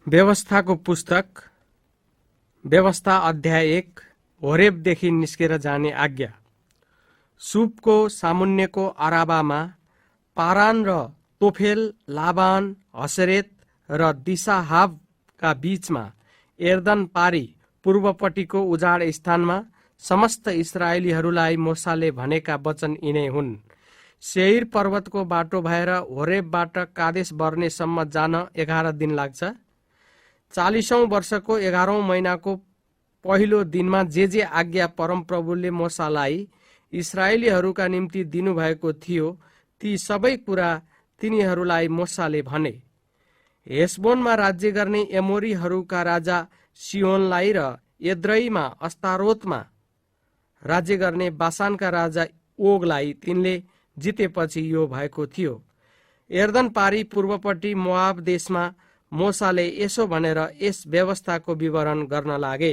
व्यवस्थाको पुस्तक व्यवस्था अध्याय 1 होरेबदेखि निस्केर जाने आज्ञा। सुपको सामुन्नेको अराबामा पारान र तोफेल, लाबान, हसरेत र दिशाहाबका बीचमा एर्दन पारी पूर्वपट्टिको उजाड स्थानमा समस्त इस्राएलीहरूलाई मोसाले भनेका वचन यिनै हुन्। सेयर पर्वतको बाटो भएर होरेबबाट कादेश बर्नेसम्म जान 11 दिन लाग्छ। 40औं वर्षको 11औं महिनाको पहिलो दिनमा जे आज्ञा परमप्रभुले मोसालाई इस्राएलीहरूका निम्ति दिनुभएको थियो ती सबै कुरा तिनीहरूलाई मोसाले भने। हेशबोनमा राज्य गर्ने एमोरीहरूका राजा सिहोनलाई र एद्रईमा अस्तारोतमा राज्य गर्ने बासानका राजा ओगलाई तिनले जितेपछि यो भएको थियो। एर्दन पारी पूर्वपट्टि मोआब देशमा मोसाले यसो भनेर यस व्यवस्थाको विवरण गर्न लागे।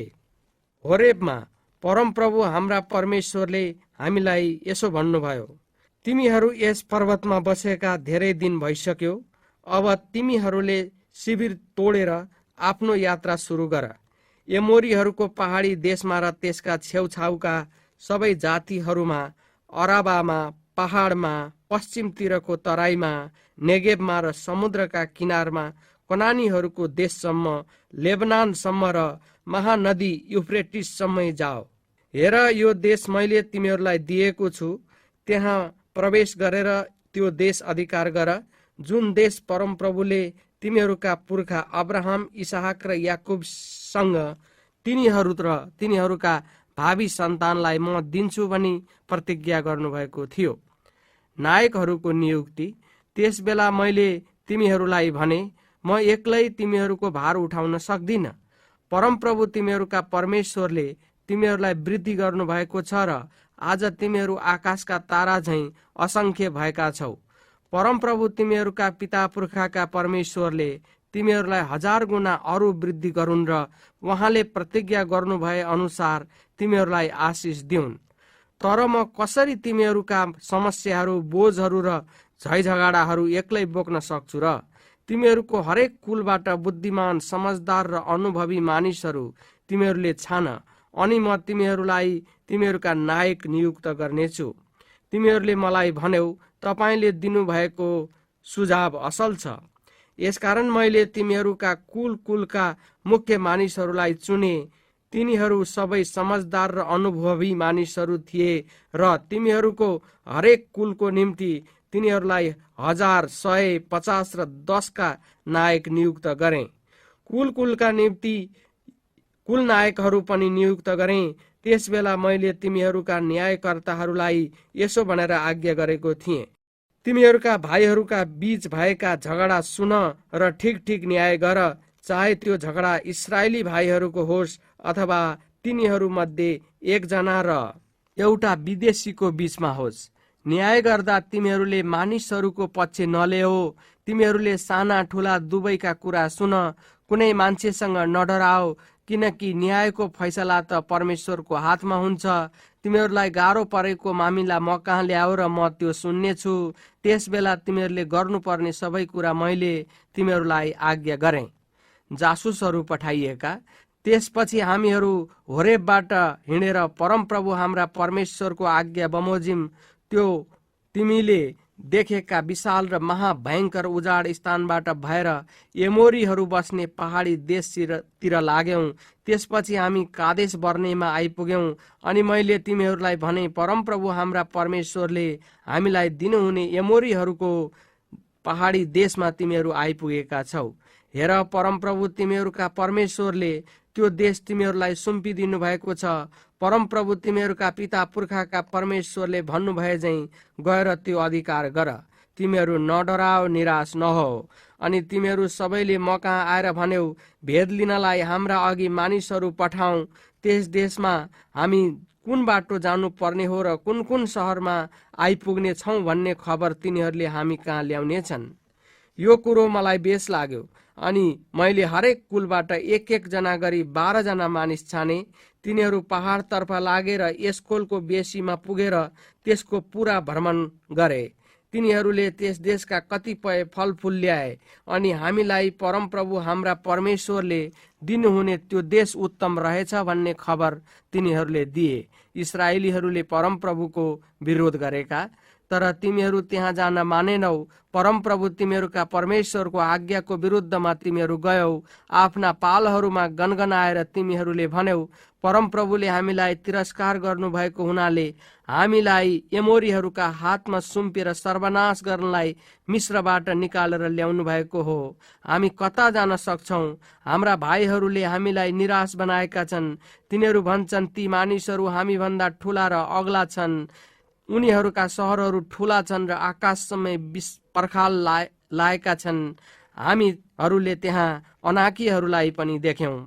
होरेबमा परमप्रभु हाम्रा परमेश्वरले हामीलाई यसो भन्नुभयो, तिमीहरू यस पर्वतमा बसेका धेरै दिन भइसक्यो। अब तिमीहरूले शिविर तोडेर आफ्नो यात्रा सुरु गर। एमोरीहरूको पहाडी देशमा र त्यसका छेउछाउका सबै जातिहरूमा, अराबामा, पहाडमा, पश्चिमतिरको तराईमा, नेगेबमा र समुद्रका किनारमा, कनानीहरूको देशसम्म, लेबनानसम्म र महानदी युफ्रेटिससम्मै जाओ। हेर, यो देश मैले तिमीहरूलाई दिएको छु, त्यहाँ प्रवेश गरेर त्यो देश अधिकार गर, जुन देश परमप्रभुले तिमीहरूका पुर्खा अब्राहम, इसहाक र याकुबसँग तिनीहरूका भावी सन्तानलाई म दिन्छु भनी प्रतिज्ञा गर्नुभएको थियो। नायकहरूको नियुक्ति। त्यस बेला मैले तिमीहरूलाई भने, म एक्लै तिमीहरूको भार उठाउन सक्दिनँ। परमप्रभु तिमीहरूका परमेश्वरले तिमीहरूलाई वृद्धि गर्नुभएको छ र आज तिमीहरू आकाशका तारा झैं असंख्य भएका छौ। परमप्रभु तिमीहरूका पिता पुर्खाका परमेश्वरले तिमीहरूलाई 1000 गुणा अरू वृद्धि गरून् र उहाँले प्रतिज्ञा गर्नुभए अनुसार तिमीहरूलाई आशिष दिउन्। तर म कसरी तिमीहरूका समस्याहरू, बोझहरू र झैझगडाहरू एक्लै बोक्न सक्छु र? तिमीहरूको हरेक कुलबाट बुद्धिमान, समझदार र अनुभवी मानिसहरू तिमीहरूले छान, अनि म तिमीहरूलाई तिमीहरूका नायक नियुक्त गर्नेछु। तिमीहरूले मलाई भन्यौ, तपाईँले दिनुभएको सुझाव असल छ। यसकारण मैले तिमीहरूका कुलका मुख्य मानिसहरूलाई चुने। तिनीहरू सबै समझदार र अनुभवी मानिसहरू थिए र तिमीहरूको हरेक कुलको निम्ति तिनीहरूलाई 1000, 100, 50 र 10 का नायक नियुक्त गरे। कुलका निम्ति कुल नायकहरू पनि नियुक्त गरे। त्यस बेला मैले तिमीहरूका न्यायकर्ताहरूलाई यसो भनेर आज्ञा गरेको थिएँ, तिमीहरूका भाइहरूका बीच भएका झगडा सुन र ठिक न्याय गर, चाहे त्यो झगडा इस्राएली भाइहरूको होस् अथवा तिनीहरू मध्ये एकजना र एउटा विदेशीको बीचमा होस्। न्याय गर्दा तिमीहरूले मानिसहरूको पक्ष नल्याऊ। तिमीहरूले साना ठुला दुवैका कुरा सुन। कुनै मान्छेसँग नडराओ, किनकि न्यायको फैसला त परमेश्वरको हातमा हुन्छ। तिमीहरूलाई गाह्रो परेको मामिला म कहाँ ल्याऊ र म त्यो सुन्नेछु। त्यस बेला तिमीहरूले गर्नुपर्ने सबै कुरा मैले तिमीहरूलाई आज्ञा गरे। जासुसहरू पठाइएका। त्यसपछि हामीहरू होरेबबाट हिँडेर परमप्रभु हाम्रा परमेश्वरको आज्ञा बमोजिम त्यो तिमीले देखेका विशाल र महाभयंकर उजाड स्थानबाट भएर एमोरीहरू बस्ने पहाडी देशतिर लाग्यौं। त्यसपछि हामी कादेश बर्नेमा आइपुग्यौं। अनि मैले तिमीहरूलाई भने, परमप्रभु हाम्रा परमेश्वरले हामीलाई दिनुहुने एमोरीहरूको पहाडी देशमा तिमीहरू आइपुगेका छौ। हेर, परमप्रभु तिमीहरूका परमेश्वरले त्यो देश तिमीहरूलाई सुम्पिदिनु भएको छ। परमप्रभु तिमीहरूका पिता पुर्खाका परमेश्वरले भन्नुभए झैं गएर त्यो अधिकार गर। तिमीहरू नडराओ, निराश नहो। अनि तिमीहरू सबैले म कहाँ आएर भन्यौ, भेद लिनलाई हाम्रा अघि मानिसहरू पठाऊ। त्यस देशमा हामी कुन बाटो जानु पर्ने हो र कुन शहरमा आइपुग्ने छौं भन्ने खबर तिनीहरूले हामी कहाँ ल्याउनेछन्। यो कुरो मलाई बेस लाग्यो। अनि मैले हरेक कुलबाट एक जना गरी 12 जना मानिस छाने। तिनीहरू पहाडतर्फ लागेर एस्कोलको बेसीमा पुगेर त्यसको पूरा भ्रमण गरे। तिनीहरूले त्यस देशका कतिपय फलफुल ल्याए अनि हामीलाई परमप्रभु हाम्रा परमेश्वरले दिनुहुने त्यो देश उत्तम रहेछ भन्ने खबर तिनीहरूले दिए। इस्राएलीहरूले परमप्रभुको विरोध गरेका, तर तिमीहरू त्यहाँ जान मानेनौ। परमप्रभु तिमीहरूका परमेश्वरको आज्ञाको विरुद्धमा तिमीहरू गयौ। आफ्ना पालहरूमा गनगनाएर तिमीहरूले भन्यौ, परमप्रभुले हामीलाई तिरस्कार गर्नुभएको हुनाले हामीलाई एमोरीहरूका हातमा सुम्पेर सर्वनाश गर्नलाई मिस्रबाट निकालेर ल्याउनु भएको हो। हामी कता जान सक्छौँ? हाम्रा भाइहरूले हामीलाई निराश बनाएका छन्। तिनीहरू भन्छन्, ती मानिसहरू हामीभन्दा ठुला र अग्ला छन्। उनीहरूका सहरहरू ठुला छन् र आकाशसम्म पर्खाल लाएका छन्। हामीहरूले त्यहाँ अनाकीहरूलाई पनि देख्यौं।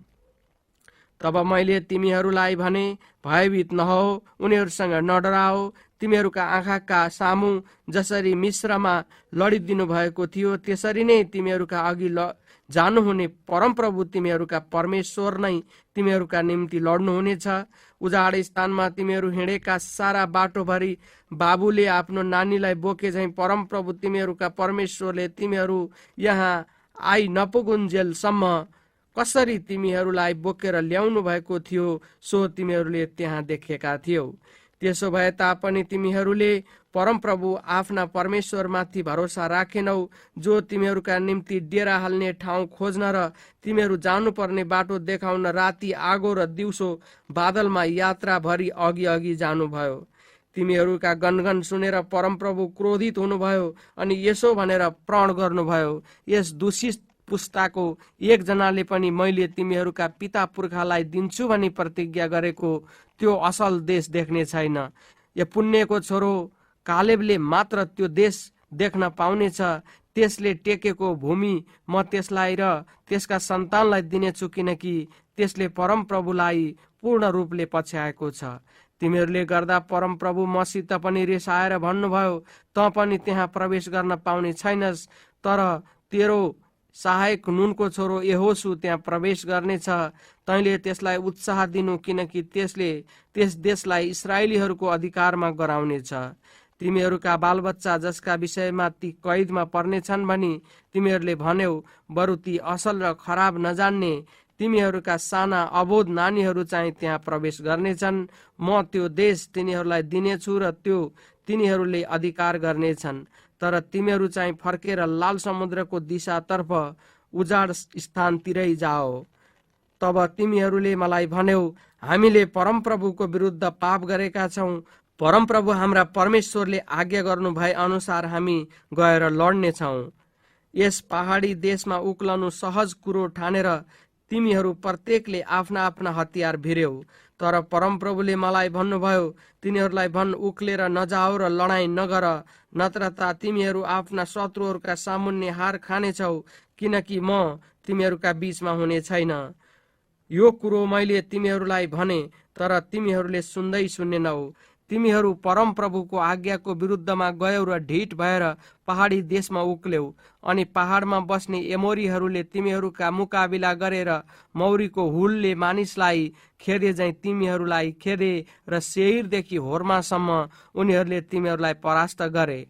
तब मैले तिमीहरूलाई भने, भयभीत नहो, उनीहरूसँग नडराओ। तिमीहरूका आँखाका सामु जसरी मिस्रमा लडिदिनु भएको थियो, त्यसरी नै तिमीहरूका अघि जानुहुने परमप्रभु तिमीहरूका परमेश्वर नै तिमीहरूका निम्ति लड्नुहुनेछ। उजाड स्थानमा तिमीहरू हिँडेका सारा बाटोभरि बाबुले आफ्नो नानीलाई बोके झैं परमप्रभु तिमीहरूका परमेश्वरले तिमीहरू यहाँ आई नपुगुन्जेलसम्म कसरी तिमीहरूलाई बोकेर ल्याउनु भएको थियो, सो तिमीहरूले त्यहाँ देखेका थियौ। त्यसो भए तापनि तिमीहरूले परमप्रभु आफ्ना परमेश्वरमाथि भरोसा राखेनौ, जो तिमीहरूका निम्ति डेरा हाल्ने ठाउँ खोज्न र तिमीहरू जानुपर्ने बाटो देखाउन राति आगो र दिउँसो बादलमा यात्रा भरि अघि अघि जानुभयो। तिमीहरूका गनगन सुनेर परमप्रभु क्रोधित हुनुभयो अनि यसो भनेर प्रण गर्नुभयो, यस दूषित पुस्ताको एकजनाले पनि मैले तिमीहरूका पिता पुर्खालाई दिन्छु भनी प्रतिज्ञा गरेको त्यो असल देश देख्ने छैन। यपुन्नेको छोरो कालेबले मात्र त्यो देश देख्न पाउनेछ। त्यसले टेकेको भूमि म त्यसलाई र त्यसका सन्तानलाई दिनेछु, किनकि त्यसले परमप्रभुलाई पूर्ण रूपले पछ्याएको छ। तिमीहरूले गर्दा परमप्रभु मसित पनि रिसाएर भन्नुभयो, त पनि त्यहाँ प्रवेश गर्न पाउने छैनस्, तर तेरो सहायक नूनको छोरो यहोशु त्यहाँ प्रवेश गर्नेछ। तैँले त्यसलाई उत्साह दिनु, किनकि त्यसले त्यस देशलाई इस्राएलीहरूको अधिकारमा गराउनेछ। तिमीहरूका बालबच्चा जसका विषयमा ती कैदमा पर्नेछन् भनी तिमीहरूले भन्यौ, बरु ती असल र खराब नजान्ने तिमीहरूका साना अबोध नानीहरू चाहिँ त्यहाँ प्रवेश गर्नेछन्। म त्यो देश तिनीहरूलाई दिनेछु र त्यो तिनीहरूले अधिकार गर्नेछन्। तर तिमीहरू चाहिँ फर्केर लाल समुद्रको दिशातर्फ उजाड स्थानतिरै जाओ। तब तिमीहरूले मलाई भन्यौ, हामीले परमप्रभुको विरुद्ध पाप गरेका छौँ। परमप्रभु हाम्रा परमेश्वरले आज्ञा गर्नु भए अनुसार हामी गएर लड्नेछौँ। यस पहाडी देशमा उक्लनु सहज कुरो ठानेर तिमीहरू प्रत्येकले आफ्ना आफ्ना हतियार भिर्यौ। तर परमप्रभुले मलाई भन्नुभयो, तिनीहरूलाई भन्, उक्लेर नजाओ र लडाईँ नगर, नत्र त तिमीहरू आफ्ना शत्रुहरूका सामुन्ने हार खानेछौ, किनकि म तिमीहरूका बीचमा हुने छैन। यो कुरो मैले तिमीहरूलाई भने, तर तिमीहरूले सुन्दै सुनेनौ। तिमीहरू परमप्रभुको आज्ञाको विरुद्धमा गयौ र ढिठ भएर पहाडी देशमा उक्ल्यौ। अनि पहाडमा बस्ने एमोरीहरूले तिमीहरूका मुकाबिला गरेर मौरीको हुलले मानिसलाई खेदे झैं तिमीहरूलाई खेदे र सेयरदेखि होर्मासम्म उनीहरूले तिमीहरूलाई परास्त गरे।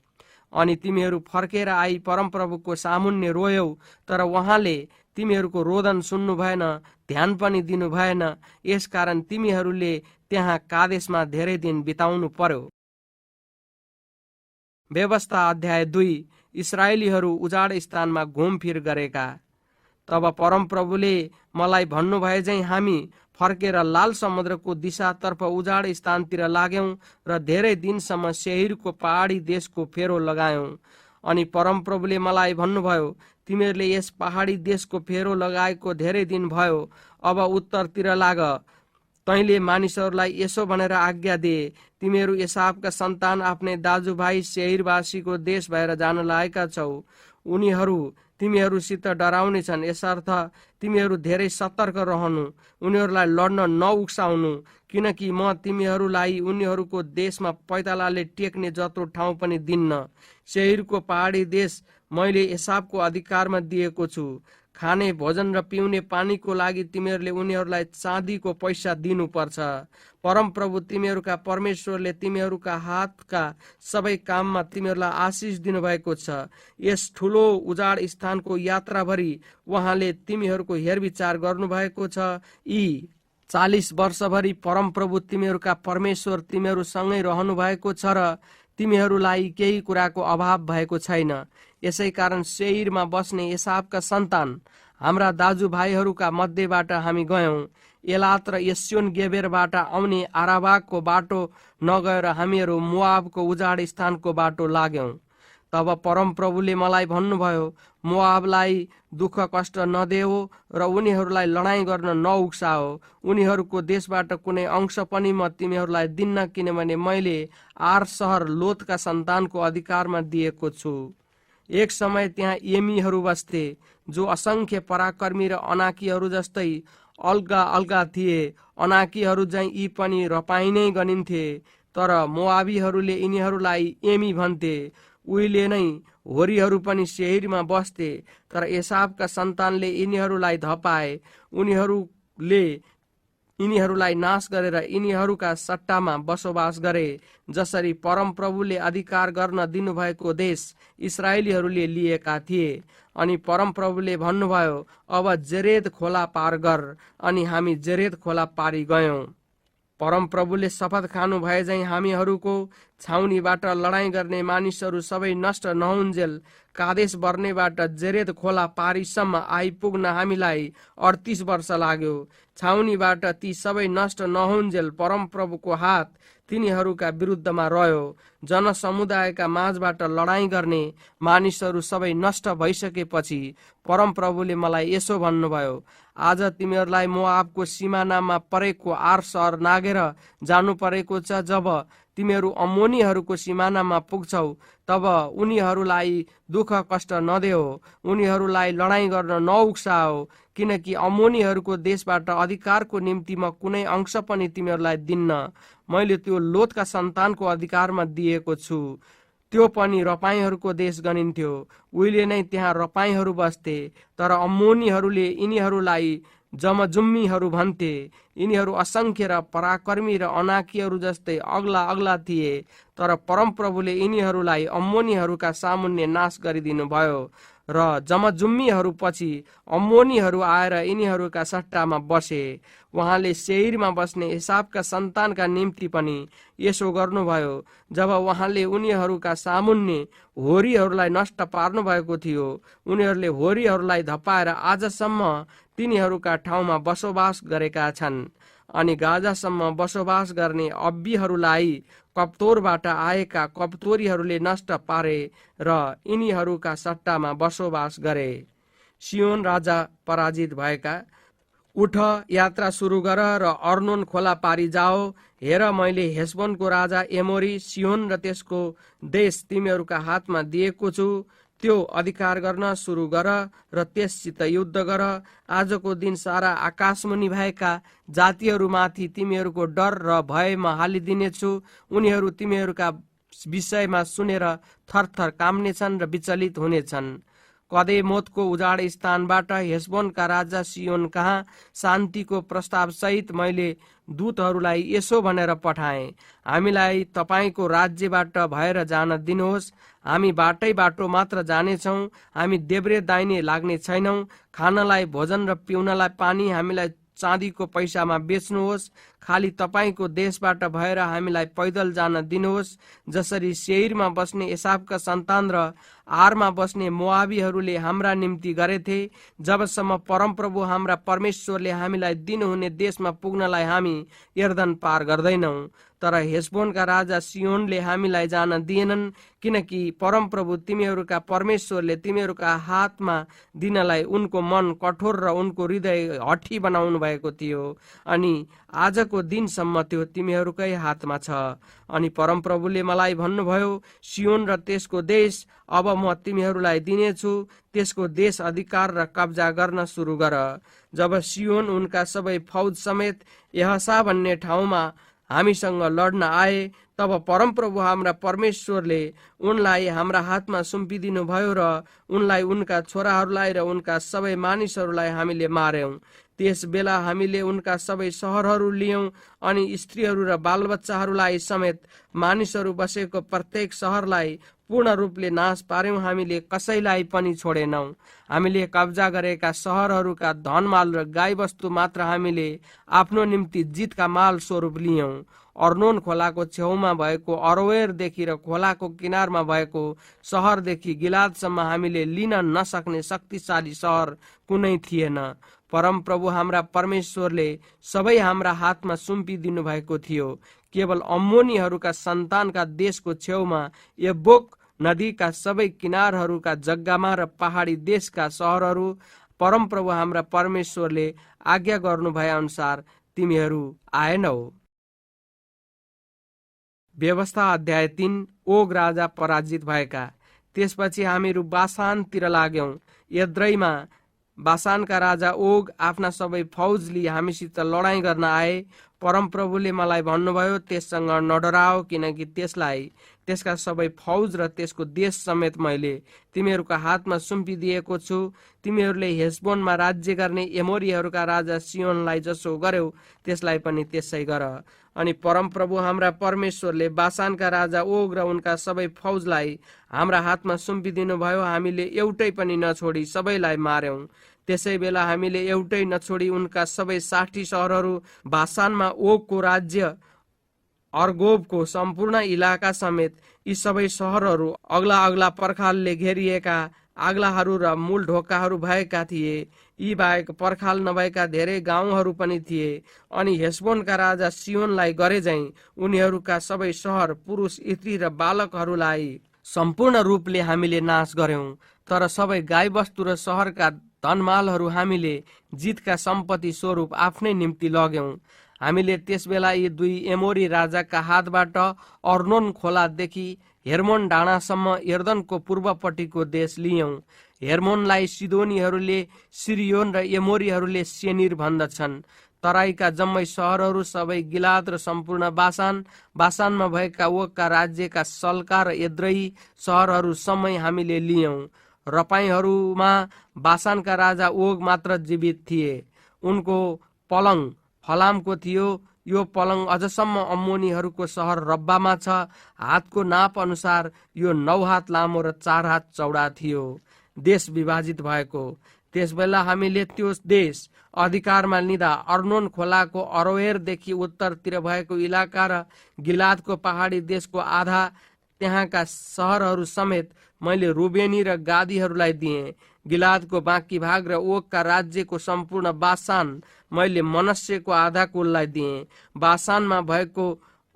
अनि तिमीहरू फर्केर आई परमप्रभुको सामुन्ने रोयौ, तर उहाँले तिमीहरूको रोदन सुन्नु भएन, ध्यान पनि दिनु भएन। यसकारण तिमीहरूले त्यहाँ कादेशमा धेरै दिन बिताउनु पर्यो। व्यवस्था अध्याय 2। इस्राएलीहरू उजाड स्थानमा घुमफिर गरेका। तब परमप्रभुले मलाई भन्नुभए झैं हामी फर्केर लाल समुद्रको दिशातर्फ उजाड स्थानतिर लाग्यौं र धेरै दिनसम्म सेयरको पहाडी देशको फेरो लगायौं। अनि परमप्रभुले मलाई भन्नुभयो, तिमीहरूले यस पहाडी देशको फेरो लगाएको धेरै दिन भयो, अब उत्तरतिर लाग। तैँले मानिसहरूलाई यसो भनेर आज्ञा दे, तिमीहरू एसावका सन्तान आफ्नै दाजुभाइ सेयरवासीको देश भएर जान लागेका छौ। उनीहरू तिमीहरूसित डराउने छन्, यसर्थ तिमीहरू धेरै सतर्क रहनु, उनीहरूलाई लड्न नउक्साउनु, किनकि म तिमीहरूलाई उनीहरूको देशमा पैतालाले टेक्ने जत्रो ठाउँ पनि दिन्न। सेयरको पहाडी देश मैले एसावको अधिकारमा दिएको छु, खाने भोजन र पिउने पानीको लागि तिमीहरूले उनीहरूलाई चाँदीको पैसा दिनुपर्छ। परमप्रभु तिमीहरूका परमेश्वरले तिमीहरूका हातका सबै काममा तिमीहरूलाई आशिष दिनुभएको छ। यस ठुलो उजाड स्थानको यात्राभरि उहाँले तिमीहरूको हेरविचार गर्नुभएको छ। यी 40 वर्षभरि परमप्रभु तिमीहरूका परमेश्वर तिमीहरूसँगै रहनु भएको छ र तिमीहरूलाई केही कुराको अभाव भएको छैन। यसै कारण सेईरमा बस्ने एसावका सन्तान हाम्रा दाजुभाइहरूका मध्येबाट हामी गयौं। एलात र एस्योन गेबेरबाट आउने आराबाको बाटो नगएर हामीहरू मोआबको उजाड स्थानको बाटो लाग्यौं। तब परमप्रभुले मलाई भन्नुभयो, मोआबलाई दुःख कष्ट नदेऊ र उनीहरूलाई लडाईँ गर्न नउक्साओ। उनीहरूको देशबाट कुनै अंश पनि म तिमीहरूलाई दिन्न, किनभने मैले आर सहर लोतका सन्तानको अधिकारमा दिएको छु। एक समय त्यहाँ एमीहरू बस्थे, जो असंख्य पराक्रमी र अनाकीहरू जस्तै अलगा अलगा थिए। अनाकीहरू चाहिँ यी पनि रपाई नै गनिन्थे, तर मोआबीहरूले यिनीहरूलाई एमी भन्थे। उहिले नै होरीहरू पनि सेईरमा बस्थे, तर एसावका सन्तानले यिनीहरूलाई धपाए। उनीहरूले यिनीहरूलाई नाश गरेर यिनीहरूका सट्टामा बसोबास गरे। जसरी परमप्रभुले अधिकार गर्न दिनुभएको देश इस्राएलीहरूले लिएका थिए। अनि परमप्रभुले भन्नुभयो, अब जेरेद खोला पार गर। अनि हामी जेरेद खोला पारी गयौं। परमप्रभुले शपथ खानु भए झैं हामीहरूको छाउनीबाट लडाईँ गर्ने मानिसहरू सबै नष्ट नहुन्जेल कादेश बर्नेबाट जेरेद खोला पारीसम्म आइपुग्न हामीलाई 38 वर्ष लाग्यो। छाउनीबाट ती सबै नष्ट नहुन्जेल परमप्रभुको हात तिनीहरूका विरुद्धमा रह्यो। जनसमुदायका माझबाट लडाईँ गर्ने मानिसहरू सबै नष्ट भइसकेपछि परमप्रभुले मलाई यसो भन्नुभयो, आज तिमीहरूलाई मोआबको सिमानामा परेको आर सहर नागेर जानु परेको छ। जब तिमीहरू अम्मोनीहरूको सिमानामा पुग्छौ, तब उनीहरूलाई दुःख कष्ट नदेऊ, उनीहरूलाई लडाईँ गर्न नउक्साओ, किनकि अम्मोनीहरूको देशबाट अधिकारको निम्ति म कुनै अंश पनि तिमीहरूलाई दिन्न। मैले त्यो लोतका सन्तानको अधिकारमा दिएको छु। त्यो पनि रपाईहरूको देश गनिन्थ्यो। उहिले नै त्यहाँ रपाईहरू बस्थे, तर अम्मोनीहरूले यिनीहरूलाई जमजुम्मीहरू भन्थे। यिनीहरू असंख्य र पराक्रमी र अनाकीहरू जस्तै अग्ला अग्ला थिए, तर परमप्रभुले यिनीहरूलाई अम्मोनीहरूका सामुन्ने नाश गरिदिनु भयो र जमजुम्मीहरू पछि अम्मोनीहरू आएर यिनीहरूका सट्टामा बसे। उहाँले सेईरमा बस्ने एसावका सन्तानका निम्ति पनि यसो गर्नुभयो। जब उहाँले उनीहरूका सामुन्ने होरीहरूलाई नष्ट पार्नु भएको थियो, उनीहरूले होरीहरूलाई धपाएर आजसम्म तिनीहरूका ठाउँमा बसोबास गरेका छन्। अनि गाजासम्म बसोबास गर्ने अब्बीहरूलाई कप्तोरबाट आएका कप्तोरीहरूले नष्ट पारे र यिनीहरूका सट्टामा बसोबास गरे। सियोन राजा पराजित भएका। उठ, यात्रा सुरु गर र अर्नोन खोला पारी जाओ। हेर, मैले हेशबोनको राजा एमोरी सियोन र त्यसको देश तिमीहरूका हातमा दिएको छु। त्यो अधिकार गर्न सुरु गर र त्यससित युद्ध गर। आजको दिन सारा आकाशमुनि भएका जातिहरूमाथि तिमीहरूको डर र भयमा हालिदिनेछु। उनीहरू तिमीहरूका विषयमा सुनेर थरथर काम्नेछन् र विचलित हुनेछन्। कदेमोतको उजाड स्थानबाट हेशबोनका राजा सियोन कहाँ शान्तिको प्रस्ताव सहित मैले दूतहरूलाई यसो भनेर पठाएँ, हामीलाई तपाईको राज्यबाट भएर जान दिनुहोस्। हामी बाटै बाटो मात्र जानेछौँ। हामी देब्रे दाहिने लाग्ने छैनौँ। खानलाई भोजन र पिउनलाई पानी हामीलाई चाँदीको पैसामा बेच्नुहोस्। खाली तपाईको देशबाट भएर हामीलाई पैदल जान दिनुहोस्। जसरी सेईरमा बस्ने एसावका सन्तान र आरमा बस्ने मोआबीहरूले हाम्रा निम्ति गरेथे, जबसम्म परमप्रभु हाम्रा परमेश्वरले हामीलाई दिनुहुने देशमा पुग्नलाई हामी यर्दन पार गर्दैनौं। तर हेशबोनका राजा सियोनले हामीलाई जान दिएनन्, किनकि परमप्रभु तिमीहरूका परमेश्वरले तिमीहरूका हातमा दिनलाई उनको मन कठोर र उनको हृदय हठी बनाउनु भएको थियो। अनि आजको दिनसम्म त्यो तिमीहरूकै हातमा छ। अनि परमप्रभुले मलाई भन्नुभयो, सियोन र त्यसको देश अब म तिमीहरूलाई दिनेछु। त्यसको देश अधिकार र कब्जा गर्न सुरु गर। जब सियोन उनका सबै फौज समेत यहसा भन्ने ठाउँमा हामीसँग लड्न आए, तब परमप्रभु हाम्रा परमेश्वरले उनलाई हाम्रा हातमा सुम्पिदिनु भयो र उनलाई, उनका छोराहरूलाई र उनका सबै मानिसहरूलाई हामीले मार्यौं। त्यस बेला हामीले उनका सबै सहरहरू लियौं अनि स्त्रीहरू र बालबच्चाहरूलाई समेत मानिसहरू बसेको प्रत्येक सहरलाई पूर्ण रूपले नाश पार्यौं। हामीले कसैलाई पनि छोडेनौं। हामीले कब्जा गरेका सहरहरूका धनमाल र गाईबस्तु मात्र हामीले आफ्नो निम्ति जितका माल स्वरूप लियौं। अर्नोन खोलाको छेउमा भएको अरोवेरदेखि र खोलाको किनारमा भएको सहरदेखि गिलादसम्म हामीले लिन नसक्ने शक्तिशाली सहर कुनै थिएन। परमप्रभु हाम्रा परमेश्वरले सबै हाम्रा हातमा सुम्पिदिनु भएको थियो। केवल अम्मोनीहरूका सन्तानका देशको छेउमा यब्बोक नदीका सबै किनारहरूका जग्गामा र पहाडी देशका सहरहरू परमप्रभु हाम्रा परमेश्वरले आज्ञा गर्नु भए अनुसार तिमीहरू आएनौ। व्यवस्था अध्याय 3। ओग राजा पराजित भएका। त्यसपछि हामीहरू बासानतिर लाग्यौं। यद्रैमा बासानका राजा ओग आफ्ना सबै फौज लिई हामीसित लडाईँ गर्न आए। परमप्रभुले मलाई भन्नुभयो, त्यससँग नडराओ, किनकि त्यसलाई, त्यसका सबै फौज र त्यसको देश समेत मैले तिमीहरूका हातमा सुम्पिदिएको छु। तिमीहरूले हेशबोनमा राज्य गर्ने एमोरीहरूका राजा सियोनलाई जसो गर्यौ त्यसलाई पनि त्यसै गर। अनि परमप्रभु हाम्रा परमेश्वरले बासानका राजा ओग र उनका सबै फौजलाई हाम्रा हातमा सुम्पिदिनु भयो। हामीले एउटै पनि नछोडी सबैलाई मार्यौं। त्यसै बेला हामीले एउटै नछोडी उनका सबै 60 सहरहरू, बासानमा ओगको राज्य, अर्गोबको सम्पूर्ण इलाका समेत यी सबै सहरहरू अग्ला अग्ला पर्खालले घेरिएका आग्लाहरू र मूल ढोकाहरू भएका थिए। यी बाहेक पर्खाल नभएका धेरै गाउँहरू पनि थिए। अनि हेशबोनका राजा सियोनलाई गरे झैं उनीहरूका सबै सहर, पुरुष, स्त्री र बालकहरूलाई सम्पूर्ण रूपले हामीले नाश गर्यौं। तर सबै गाईबस्तु र सहरका धनमालहरू हामीले जितका सम्पत्ति स्वरूप आफ्नै निम्ति लग्यौं। हामीले त्यसबेला यी दुई एमोरी राजाका हातबाट अर्नोन खोलादेखि हेर्मोन डाँडासम्म यर्दनको पूर्वपट्टिको देश लियौं। हेर्मोनलाई सिदोनीहरूले सिरियोन र एमोरीहरूले सेनिर भन्दछन्। तराईका जम्मै सहरहरू, सबै गिलाद र सम्पूर्ण बासान, बासानमा भएका ओगका राज्यका सल्का र एद्रेई सहरहरू सबै हामीले लियौं। रपाईहरूमा बासानका राजा ओग मात्र जीवित थिए। उनको पलङ फलामको थियो। यो पलङ अझसम्म अम्मोनीहरूको सहर रब्बामा छ। हातको नाप अनुसार यो 9 हात लामो र 4 हात चौडा थियो। देश विभाजित भएको। त्यसबेला हामीले त्यो देश अधिकारमा लिँदा अर्नोन खोलाको अरोवेरदेखि उत्तरतिर भएको इलाका र गिलादको पहाडी देशको आधा, त्यहाँका सहरहरू समेत मैले रुबेनी र गादीहरूलाई दिएँ। गिलादको बाँकी भाग र ओगका राज्यको सम्पूर्ण बासान मैले मनस्सेको आधा कुललाई दिएँ। बासानमा भएको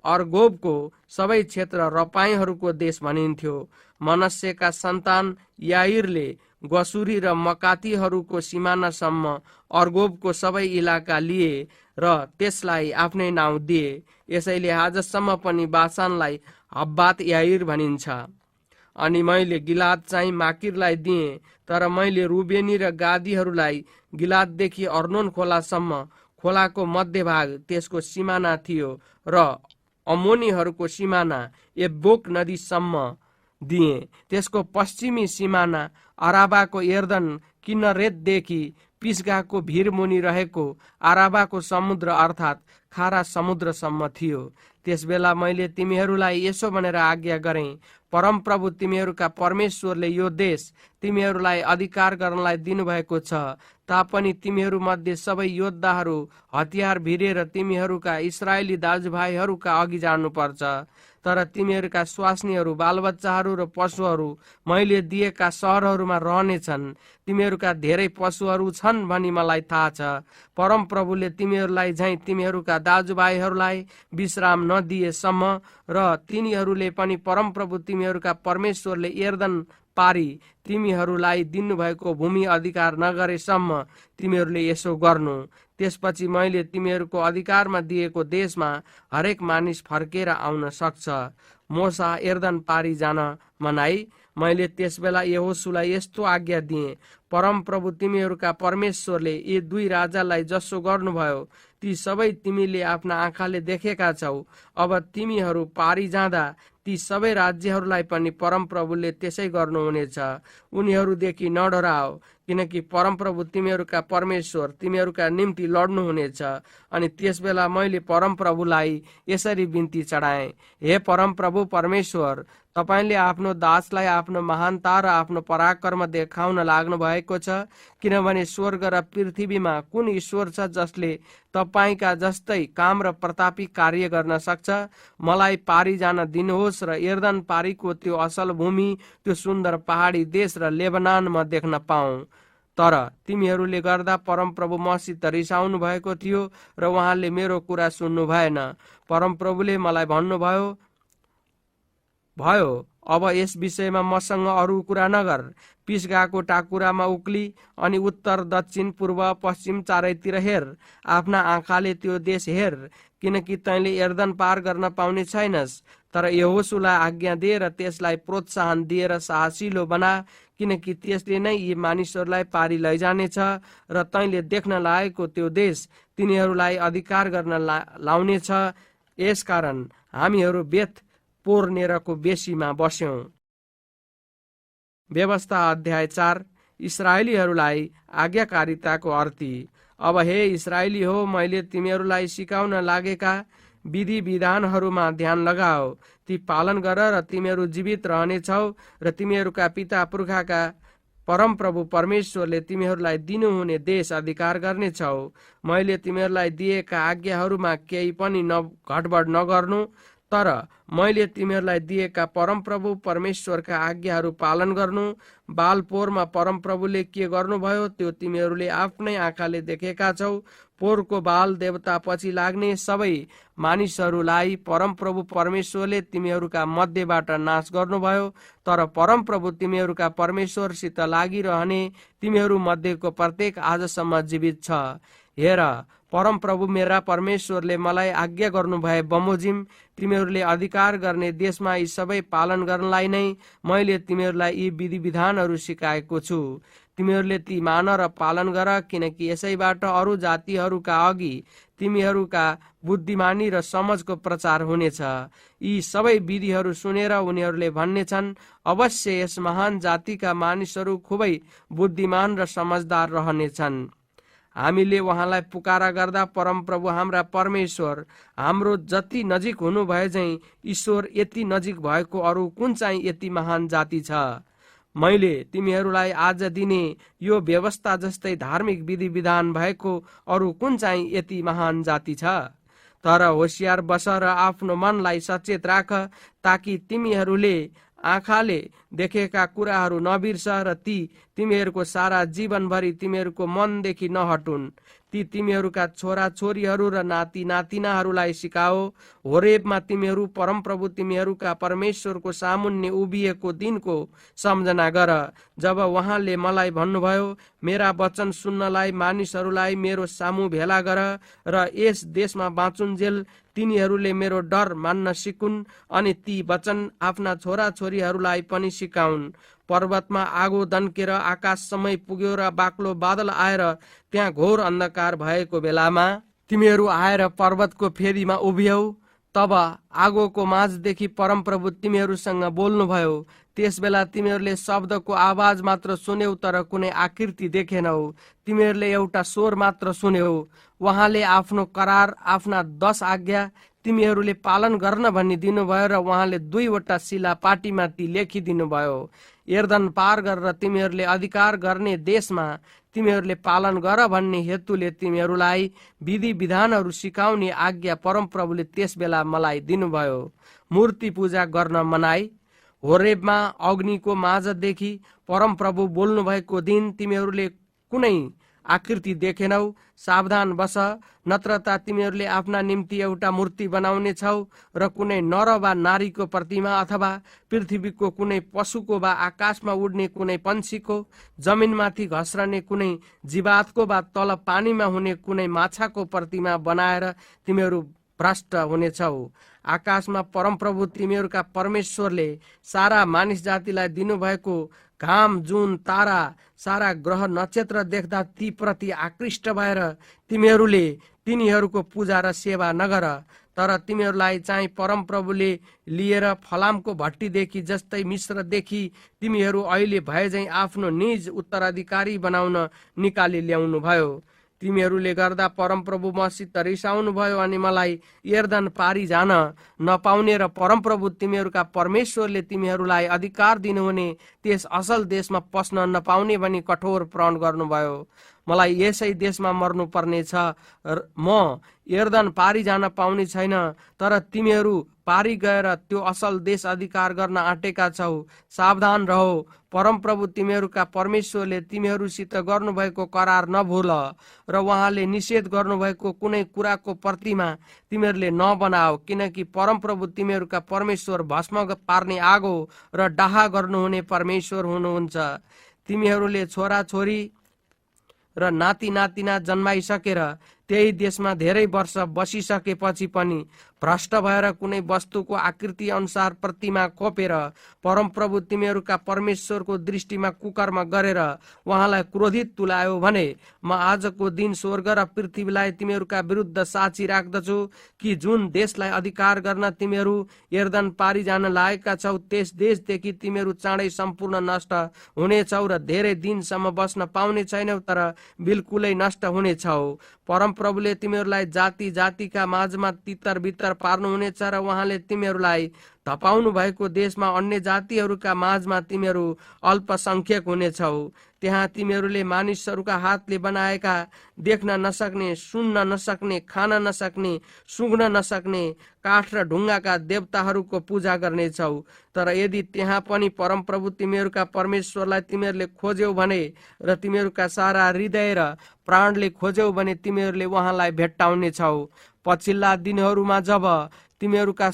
अर्गोबको सबै क्षेत्र रपाईहरूको देश भनिन्थ्यो। मनस्सेका सन्तान याइरले गसुरी र मकातीहरूको सिमानासम्म अर्गोबको सबै इलाका लिए र त्यसलाई आफ्नै नाउँ दिए। यसैले आजसम्म पनि बासानलाई हब्बात याइर भनिन्छ। अनि मैले गिलाद चाहिँ माकिरलाई दिएँ। तर मैले रुबेनी र गादीहरूलाई गिलाददेखि अर्नोन खोलासम्म, खोलाको मध्यभाग त्यसको सिमाना थियो, र अम्मोनीहरूको सिमाना यब्बोक नदीसम्म दिएँ। त्यसको पश्चिमी सिमाना अराबाको यर्दन किन्नरेतदेखि पिस्गाको भिरमुनि रहेको अराबाको समुद्र अर्थात् खारा समुद्रसम्म थियो। त्यसबेला मैले तिमीहरूलाई यसो भनेर आज्ञा गरेँ, परमप्रभु तिमीहरूका परमेश्वरले यो देश तिमीहरूलाई अधिकार गर्नलाई दिनुभएको छ। तापनि तिमीहरू मध्ये सबै योद्धाहरू हतियार भिरेर तिमीहरूका इस्राएली दाजुभाइहरूका अघि जानुपर्छ। तर तिमीहरूका स्वास्नीहरू, बालबच्चाहरू र पशुहरू मैले दिएका सहरहरूमा रहनेछन्। तिमीहरूका धेरै पशुहरू छन् भनी मलाई थाहा छ। परमप्रभुले तिमीहरूलाई झैं तिमीहरूका दाजुभाइहरूलाई विश्राम नदिएसम्म र तिनीहरूले पनि परमप्रभु तिमीहरूका परमेश्वरले यर्दन पारी तिमीहरूलाई दिनुभएको भूमि अधिकार नगरेसम्म तिमीहरूले यसो गर्नु। त्यसपछि मैले तिमीहरूको अधिकारमा दिएको देशमा हरेक मानिस फर्केर आउन सक्छ। मोसा यर्दन पारी जान मनाई। मैले त्यसबेला यहोशुलाई यस्तो आज्ञा दिएँ, परमप्रभु तिमीहरूका परमेश्वरले यी दुई राजालाई जसो गर्नुभयो ती सबै तिमीले आफ्ना आँखाले देखेका छौ। अब तिमीहरू पारी जाँदा ती सबै राज्यहरूलाई पनि परमप्रभुले त्यसै गर्नुहुनेछ। उनीहरूदेखि नडराओ, किनकि परमप्रभु तिमीहरूका परमेश्वर तिमीहरूका निम्ति लड्नुहुनेछ। अनि त्यसबेला मैले परमप्रभुलाई यसरी बिन्ती चढाएँ, हे परमप्रभु परमेश्वर, तपाईले आफ्नो दासलाई आफ्नो महानता र आफ्नो पराक्रम देखाउन लाग्नु भएको छ। किनभने स्वर्ग र पृथ्वीमा कुन ईश्वर छ जसले तपाईका जस्तै काम र प्रतापी कार्य गर्न सक्छ। मलाई पारी जान दिनुहोस् र यर्दन पारीको त्यो असल भूमि, त्यो सुन्दर पहाडी देश र लेबनान म देख्न पाऊँ। तर तिमीहरूले गर्दा परमप्रभु मसित रिसाउनु भएको थियो र उहाँले मेरो कुरा सुन्नु भएन। परमप्रभुले मलाई भन्नुभयो, अब यस विषयमा मसँग अरू कुरा नगर। पिसगाको टाकुरामा उक्ली अनि उत्तर दक्षिण पूर्व पश्चिम चारैतिर हेर। आफ्ना आँखाले त्यो देश हेर, किनकि तैँले यर्दन पार गर्न पाउने छैनस्। तर यहोशुलाई आज्ञा दिएर त्यसलाई प्रोत्साहन दिएर साहसिलो बना, किनकि त्यसले नै यी मानिसहरूलाई पारी लैजानेछ र तैँले देख्न लागेको त्यो देश तिनीहरूलाई अधिकार गर्न लाउनेछ। यसकारण हामीहरू बेत पोर्नेरको बेसीमा बस्यौं। व्यवस्था अध्याय 4। इस्राएलीहरूलाई आज्ञाकारिताको अर्थी। अब हे इस्राएली हो, मैले तिमीहरूलाई सिकाउन लागेका विधि विधानहरूमा ध्यान लगाओ, ती पालन गर र तिमीहरू जीवित रहनेछौ र तिमीहरूका पिता पुर्खाका परमप्रभु परमेश्वरले तिमीहरूलाई दिनुहुने देश अधिकार गर्नेछौ। मैले तिमीहरूलाई दिएका आज्ञाहरूमा केही पनि घटबड नगर्नु, तर मैले तिमीहरूलाई दिएका परमप्रभु परमेश्वरका आज्ञाहरू पालन गर्नु। बालपोरमा परमप्रभुले के गर्नुभयो त्यो तिमीहरूले आफ्नै आँखाले देखेका छौ। पोरको बाल देवता पछि लाग्ने सबै मानिसहरूलाई परमप्रभु परमेश्वरले तिमीहरूका मध्येबाट नाश गर्नुभयो। तर परमप्रभु तिमीहरूका परमेश्वरसित लागिरहने तिमीहरू मध्येको प्रत्येक आजसम्म जीवित छ। हेर, परमप्रभु मेरा परमेश्वरले मलाई आज्ञा गर्नुभए बमोजिम तिमीहरूले अधिकार गर्ने देशमा यी सबै पालन गर्नलाई नै मैले तिमीहरूलाई यी विधि विधानहरू सिकाएको छु। तिमीहरूले ती मान र पालन गर, किनकि यसैबाट अरू जातिहरूका अघि तिमीहरूका बुद्धिमानी र समझको प्रचार हुनेछ। यी सबै विधिहरू सुनेर उनीहरूले भन्नेछन्, अवश्य यस महान जातिका मानिसहरू खुबै बुद्धिमान र समझदार रहनेछन्। हामीले उहाँलाई पुकारा गर्दा परमप्रभु हाम्रा परमेश्वर हाम्रो जति नजिक हुनु भए झैं ईश्वर यति नजिक भएको अरू कुन चाहिँ यति महान जाति छ। मैले तिमीहरूलाई आज दिने यो व्यवस्था जस्तै धार्मिक विधि विधान भएको अरू कुन चाहिँ यति महान जाति छ। तर होशियार बस र आफ्नो मनलाई सचेत राख, ताकि तिमीहरूले आँखाले देखेका कुराहरू नबिर्स र ती तिमीहरूको सारा जीवनभरि तिमीहरूको मनदेखि नहटुन्। ती तिमीहरूका छोरा छोरीहरू र नाति नातिनाहरूलाई सिकाओ। होरेबमा तिमीहरू परमप्रभु तिमीहरूका परमेश्वरको सामुन्ने उभिएको दिनको सम्झना गर, जब उहाँले मलाई भन्नुभयो, मेरा वचन सुन्नलाई मानिसहरूलाई मेरो सामु भेला गर र यस देशमा बाँचुन्जेल तिनीहरूले मेरो डर मान्न सिकुन् अनि ती वचन आफ्ना छोरा छोरीहरूलाई पनि सिकाउन्। पर्वतमा आगो दन्केर आकाशसम्मै पुग्यो र बाक्लो बादल आएर त्यहाँ घोर अन्धकार भएको बेलामा तिमीहरू आएर पर्वतको फेदीमा उभियौ। तब आगोको माझदेखि परमप्रभु तिमीहरूसँग बोल्नुभयो। त्यसबेला तिमीहरूले शब्दको आवाज मात्र सुन्यौ, तर कुनै आकृति देखेनौ। तिमीहरूले एउटा स्वर मात्र सुन्यौ। उहाँले आफ्नो करार, आफ्ना 10 आज्ञा तिमीहरूले पालन गर्न भनी दिनुभयो र उहाँले 2 वटा शिला पाटीमा ती लेखिदिनु भयो। यर्दन पार गरेर तिमीहरूले अधिकार गर्ने देशमा तिमीहरूले पालन गर भन्ने हेतुले तिमीहरूलाई विधि विधानहरू सिकाउने आज्ञा परमप्रभुले त्यस बेला मलाई दिनुभयो। मूर्ति पूजा गर्न मनाई। होरेबमा अग्निको माझदेखि परमप्रभु बोल्नु भएको दिन तिमीहरूले कुनै आकृति देखेनौ। सावधान बस, नत्र त तिमीहरूले आफ्ना निम्ति एउटा मूर्ति बनाउने छौ र कुनै नर वा नारीको प्रतिमा अथवा पृथ्वीको कुनै पशुको वा आकाशमा उड्ने कुनै पंक्षीको, जमिनमाथि घस्रने कुनै जीवातको वा तल पानीमा हुने कुनै माछाको प्रतिमा बनाएर तिमीहरू भ्रष्ट हुनेछौ। आकाशमा परमप्रभु तिमीहरूका परमेश्वरले सारा मानिस जातिलाई दिनुभएको घाम, जुन, तारा, सारा ग्रह नक्षत्र देख्दा ती प्रति आकृष्ट भएर तिमीहरूले तिनीहरूको पूजा र सेवा नगर। तर तिमीहरूलाई चाहिँ परमप्रभुले लिएर फलामको भट्टीदेखि जस्तै मिश्रदेखि तिमीहरू अहिले भए झैँ आफ्नो निज उत्तराधिकारी बनाउन निकाली ल्याउनु भयो। तिमीहरूले गर्दा परमप्रभु मसित रिसाउनु भयो अनि मलाई यर्दन पारी जान नपाउने र परमप्रभु तिमीहरूका परमेश्वरले तिमीहरूलाई अधिकार दिनुहुने त्यस असल देशमा पस्न नपाउने भनी कठोर प्रण गर्नुभयो। मलाई यसै देशमा मर्नु पर्ने छ, म यर्दन पारी जान पाउने छैन। तर तिमीहरू पारी गएर त्यो असल देश अधिकार गर्न आँटेका छौ। सावधान रहो, परमप्रभु तिमीहरूका परमेश्वरले तिमीहरूसित गर्नुभएको करार नभुल र उहाँले निषेध गर्नुभएको कुनै कुराको प्रतिमा तिमीहरूले नबनाओ, किनकि परमप्रभु तिमीहरूका परमेश्वर भस्म पार्ने आगो र डाहा गर्नुहुने परमेश्वर हुनुहुन्छ। तिमीहरूले छोराछोरी र नाति नातिना जन्माइसकेर त्यही देशमा धेरै वर्ष बसिसकेपछि पनि भ्रष्ट भएर कुनै वस्तुको आकृति अनुसार प्रतिमा खोपेर परमप्रभु तिमीहरूका परमेश्वरको दृष्टिमा कुकर्म गरेर उहाँलाई क्रोधित तुल्यायो भने म आजको दिन स्वर्ग र पृथ्वीलाई तिमीहरूका विरुद्ध साक्षी राख्दछु कि जुन देशलाई अधिकार गर्न तिमीहरू यर्दन पारी जान लागेका छौ त्यस देशदेखि तिमीहरू चाँडै सम्पूर्ण नष्ट हुनेछौ र धेरै दिनसम्म बस्न पाउने छैनौ, तर बिल्कुलै नष्ट हुनेछौ। परमप्रभुले तिमीहरूलाई जाति जातिका माझमा तितर बितर पार्नुहुनेछ र उहाँले तिमीहरूलाई धपाउनु भएको देशमा अन्य जातिहरूका माझमा तिमीहरू अल्पसंख्यक हुनेछौ। त्यहाँ तिमीहरूले मानिसहरूका हातले बनाएका, देख्न नसक्ने, सुन्न नसक्ने, खान नसक्ने, सुँघ्न नसक्ने काठ र ढुङ्गाका देवताहरूको पूजा गर्नेछौ। तर यदि त्यहाँ पनि परमप्रभु तिमीहरूका परमेश्वरलाई तिमीहरूले खोज्यौ भने र तिमीहरूका सारा हृदय र प्राणले खोज्यौ भने तिमीहरूले उहाँलाई भेट्टाउनेछौ। पछिल्ला दिनहरूमा जब तिमीहरूका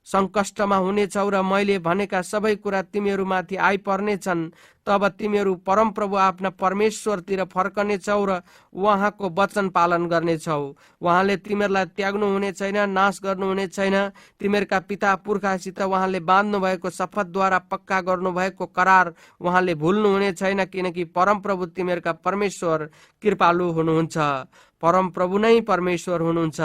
संकष्टमा हुनेछौ र मैले भनेका सबै कुरा तिमीहरूमाथि आइपर्नेछन्, तब तिमीहरू परमप्रभु आफ्ना परमेश्वरतिर फर्कनेछौ र उहाँको वचन पालन गर्नेछौ। उहाँले तिमीहरूलाई त्याग्नु हुने छैन, नाश गर्नुहुने छैन। तिमीहरूका पिता पुर्खासित उहाँले बाँध्नु भएको शपथद्वारा पक्का गर्नुभएको करार उहाँले भुल्नुहुने छैन, किनकि परमप्रभु तिमीहरूका परमेश्वर कृपालु हुनुहुन्छ। परमप्रभु नै परमेश्वर हुनुहुन्छ।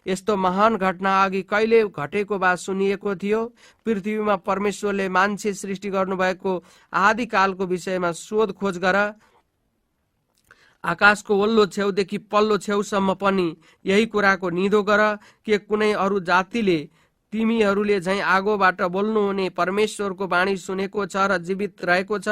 यस्तो महान घटना अघि कहिले घटेको वा सुनिएको थियो? पृथ्वीमा परमेश्वरले मान्छे सृष्टि गर्नुभएको आदिकालको विषयमा शोध खोज गर। आकाशको वल्लो छेउदेखि पल्लो छेउसम्म पनि यही कुराको निधो गर के कुनै अरू जातिले तिमीहरूले झैँ आगोबाट बोल्नुहुने परमेश्वरको वाणी सुनेको छ र जीवित रहेको छ?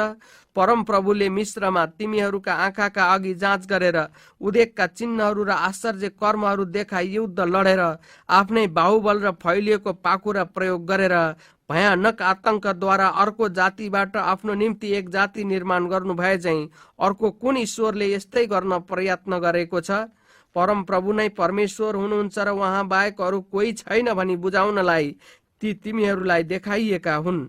परमप्रभुले मिश्रमा तिमीहरूका आँखाका अघि जाँच गरेर उदेकका चिन्हहरू र आश्चर्य कर्महरू देखाई युद्ध लडेर आफ्नै बाहुबल र फैलिएको पाखुरा प्रयोग गरेर भयानक आतंकद्वारा अर्को जातिबाट आफ्नो निम्ति एक जाति निर्माण गर्नु भए झैँ अर्को कुन ईश्वरले यस्तै गर्न प्रयत्न गरेको छ? परमप्रभु नै परमेश्वर हुनुहुन्छ र उहाँ बाहेक अरू कोही छैन भनी बुझाउनलाई ती तिमीहरूलाई देखाइएका हुन्।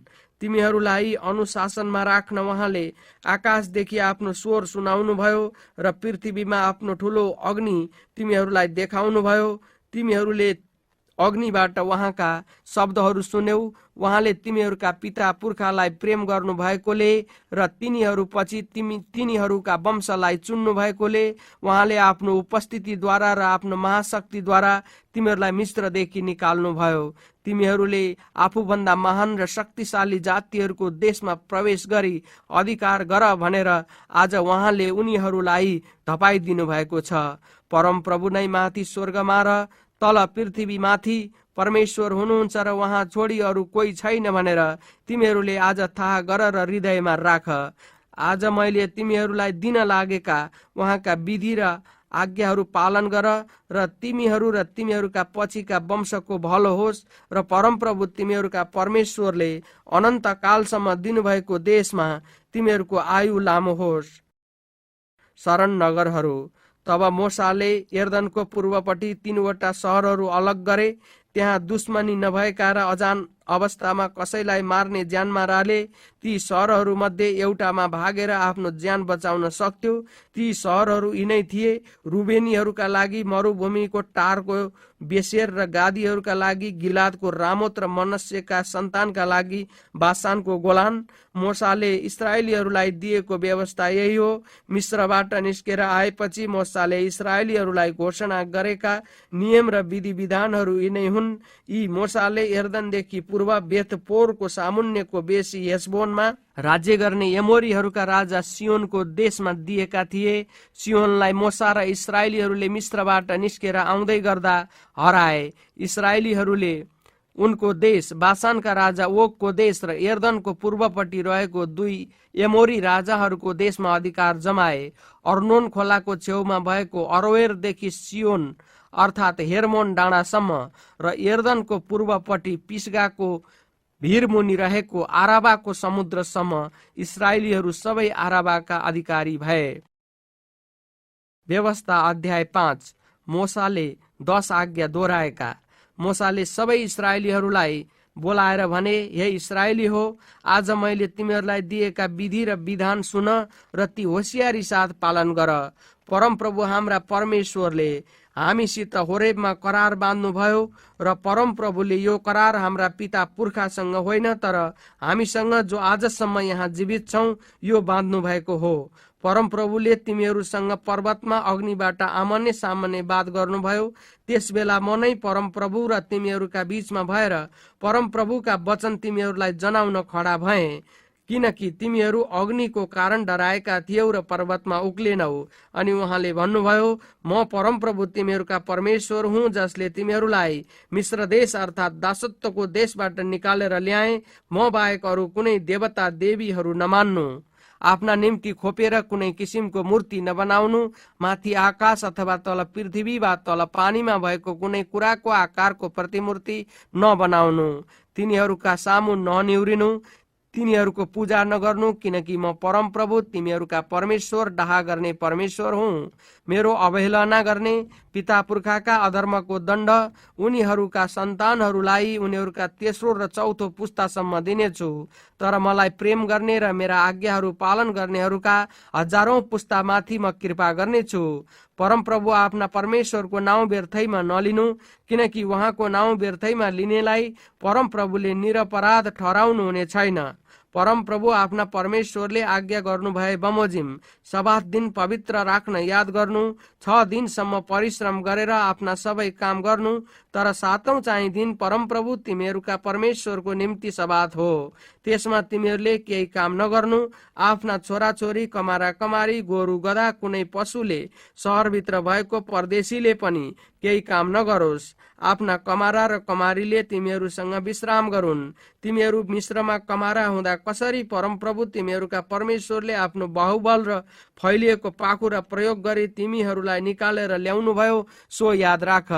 तिमीहरूलाई अनुशासनमा राख्न उहाँले आकाशदेखि आफ्नो स्वर सुनाउनु भयो र पृथ्वीमा आफ्नो ठुलो अग्नि तिमीहरूलाई देखाउनु भयो। तिमीहरूले अग्निबाट उहाँका शब्दहरू सुन्यौ। उहाँले तिमीहरूका पिता पुर्खालाई प्रेम गर्नु भएकोले र तिनीहरूपछि तिनीहरूका वंशलाई चुन्नु भएकोले उहाँले आफ्नो उपस्थितिद्वारा र आफ्नो महाशक्तिद्वारा तिमीहरूलाई मिश्रदेखि निकाल्नु भयो। तिमीहरूले आफूभन्दा महान र शक्तिशाली जातिहरूको देशमा प्रवेश गरी अधिकार गर भनेर आज उहाँले उनीहरूलाई धपाइदिनु भएको छ। परमप्रभु नै माथि स्वर्गमा र तल पृथ्वीमाथि परमेश्वर हुनुहुन्छ र उहाँ छोडी अरू कोही छैन भनेर तिमीहरूले आज थाहा गर र हृदयमा राख। आज मैले तिमीहरूलाई दिन लागेका उहाँका विधि र आज्ञाहरू पालन गर र तिमीहरू र तिमीहरूका पछिका वंशको भलो होस् र परमप्रभु तिमीहरूका परमेश्वरले अनन्त कालसम्म दिनुभएको देशमा तिमीहरूको आयु लामो होस्। शरण नगरहरू। तब मोसाले यर्दनको पूर्वपट्टि 3वटा सहरहरू अलग गरे। त्यहाँ दुश्मनी नभएका र अवस्थामा कसैलाई मार्ने ज्यानमा राले ती सहरहरूमध्ये एउटामा भागेर आफ्नो ज्यान बचाउन सक्थ्यो। ती सहरहरू यिनै थिए: रुबेनीहरूका लागि मरुभूमिको टारको बेसेर र गादीहरूका लागि गिलादको रामोत र मनस्यका सन्तानका लागि बासानको गोलान। मोसाले इस्राएलीहरूलाई दिएको व्यवस्था यही हो। मिस्रबाट निस्केर आएपछि मोसाले इस्राएलीहरूलाई घोषणा गरेका नियम र विधि विधानहरू यिनै हुन्। यी मोसाले यर्दनदेखि पूर्व बेथपोरको सामुन्नेको बेसी हेसबोनमा राज्य गर्ने एमोरीहरूका राजा सियोनको देशमा दिएका थिए। सियोनलाई मोसा र इस्राएलीहरूले मिस्रबाट निस्केर आउँदै गर्दा हराए। इस्राएलीहरूले उनको देश, बासानका राजा ओगको देश र यर्दनको पूर्वपट्टि रहेको 2 एमोरी राजाहरूको देशमा अधिकार जमाए। अर्नोन खोलाको छेउमा भएको अरोवेरदेखि सियोन अर्थात् हेर्मोन डाँडासम्म र यर्दनको पूर्वपट्टि पिस्गाको भिरमुनि रहेको आराबाको समुद्रसम्म इस्राएलीहरू सबै आराबाका अधिकारी भए। व्यवस्था अध्याय 5। मोसाले 10 आज्ञा दोहोऱ्याएका। मोसाले सबै इस्राएलीहरूलाई बोलाएर भने, हे इस्राएली हो, आज मैले तिमीहरूलाई दिएका विधि र विधान सुन र ती होसियारी साथ पालन गर। परमप्रभु हाम्रा परमेश्वरले हामीसित होरेबमा करार बाँध्नुभयो र परमप्रभुले यो करार हाम्रा पिता पुर्खासँग होइन तर हामीसँग जो आजसम्म यहाँ जीवित छौं यो बाँध्नु भएको हो। परमप्रभुले तिमीहरूसँग पर्वतमा अग्निबाट आमने सामने बात गर्नुभयो। त्यसबेला म नै परमप्रभु र तिमीहरूका बीचमा भएर परमप्रभुका वचन तिमीहरूलाई जनाउन खडा भए, किनकि तिमीहरू अग्निको कारण डराएका थियौ र पर्वतमा उक्लेनौ। अनि उहाँले भन्नुभयो, म परमप्रभु तिमीहरूका परमेश्वर हुँ, जसले तिमीहरूलाई मिश्र देश अर्थात् दासत्वको देशबाट निकालेर ल्याए। म बाहेक अरू कुनै देवता देवीहरू नमान्नु, आफ्ना निम्ति खोपेर कुनै किसिमको मूर्ति नबनाउनु, माथि आकाश अथवा तल पृथ्वी वा तल पानीमा भएको कुनै कुराको आकारको प्रतिमूर्ति नबनाउनु, तिनीहरूका सामु ननिउरिनु, तिनीहरूको पूजा नगर्नु, किनकि म परमप्रभु तिमीहरूका परमेश्वर डाहा गर्ने परमेश्वर हुँ। मेरो अवहेलना गर्ने पिता पुर्खाका अधर्मको दण्ड उनीहरूका सन्तानहरूलाई उनीहरूका तेस्रो र चौथो पुस्तासम्म दिनेछु, तर मलाई प्रेम गर्ने र मेरा आज्ञाहरू पालन गर्नेहरूका हजारौं पुस्तामाथि म कृपा गर्नेछु। परमप्रभु आफ्ना परमेश्वरको नाउँ व्यर्थैमा नलिनु, किनकि उहाँको नाउँ व्यर्थैमा लिनेलाई परमप्रभुले निरपराध ठहराउनु हुने छैन। परमप्रभु आफ्ना परमेश्वरले आज्ञा गर्नु भए बमोजिम सबात दिन पवित्र राख्न याद गर्नु। 6 दिनसम्म परिश्रम गरेर आफ्ना सबै काम गर्नु, तर 7औं चाहिँ दिन परमप्रभु तिमीहरूका परमेश्वरको निम्ति सबात हो। त्यसमा तिमीहरूले केही काम नगर्नु। आफ्ना छोराछोरी, कमारा कमारी, गोरु गधा, कुनै पशुले, सहरभित्र भएको परदेशीले पनि केही काम नगरोस्। आफ्ना कमारा र कमारीले तिमीहरूसँग विश्राम गरून्। तिमीहरू मिश्रमा कमारा हुँदा कसरी परमप्रभु तिमीहरूका परमेश्वरले आफ्नो बाहुबल र फैलिएको पाखुरा प्रयोग गरी तिमीहरूलाई निकालेर ल्याउनु भयो सो याद राख।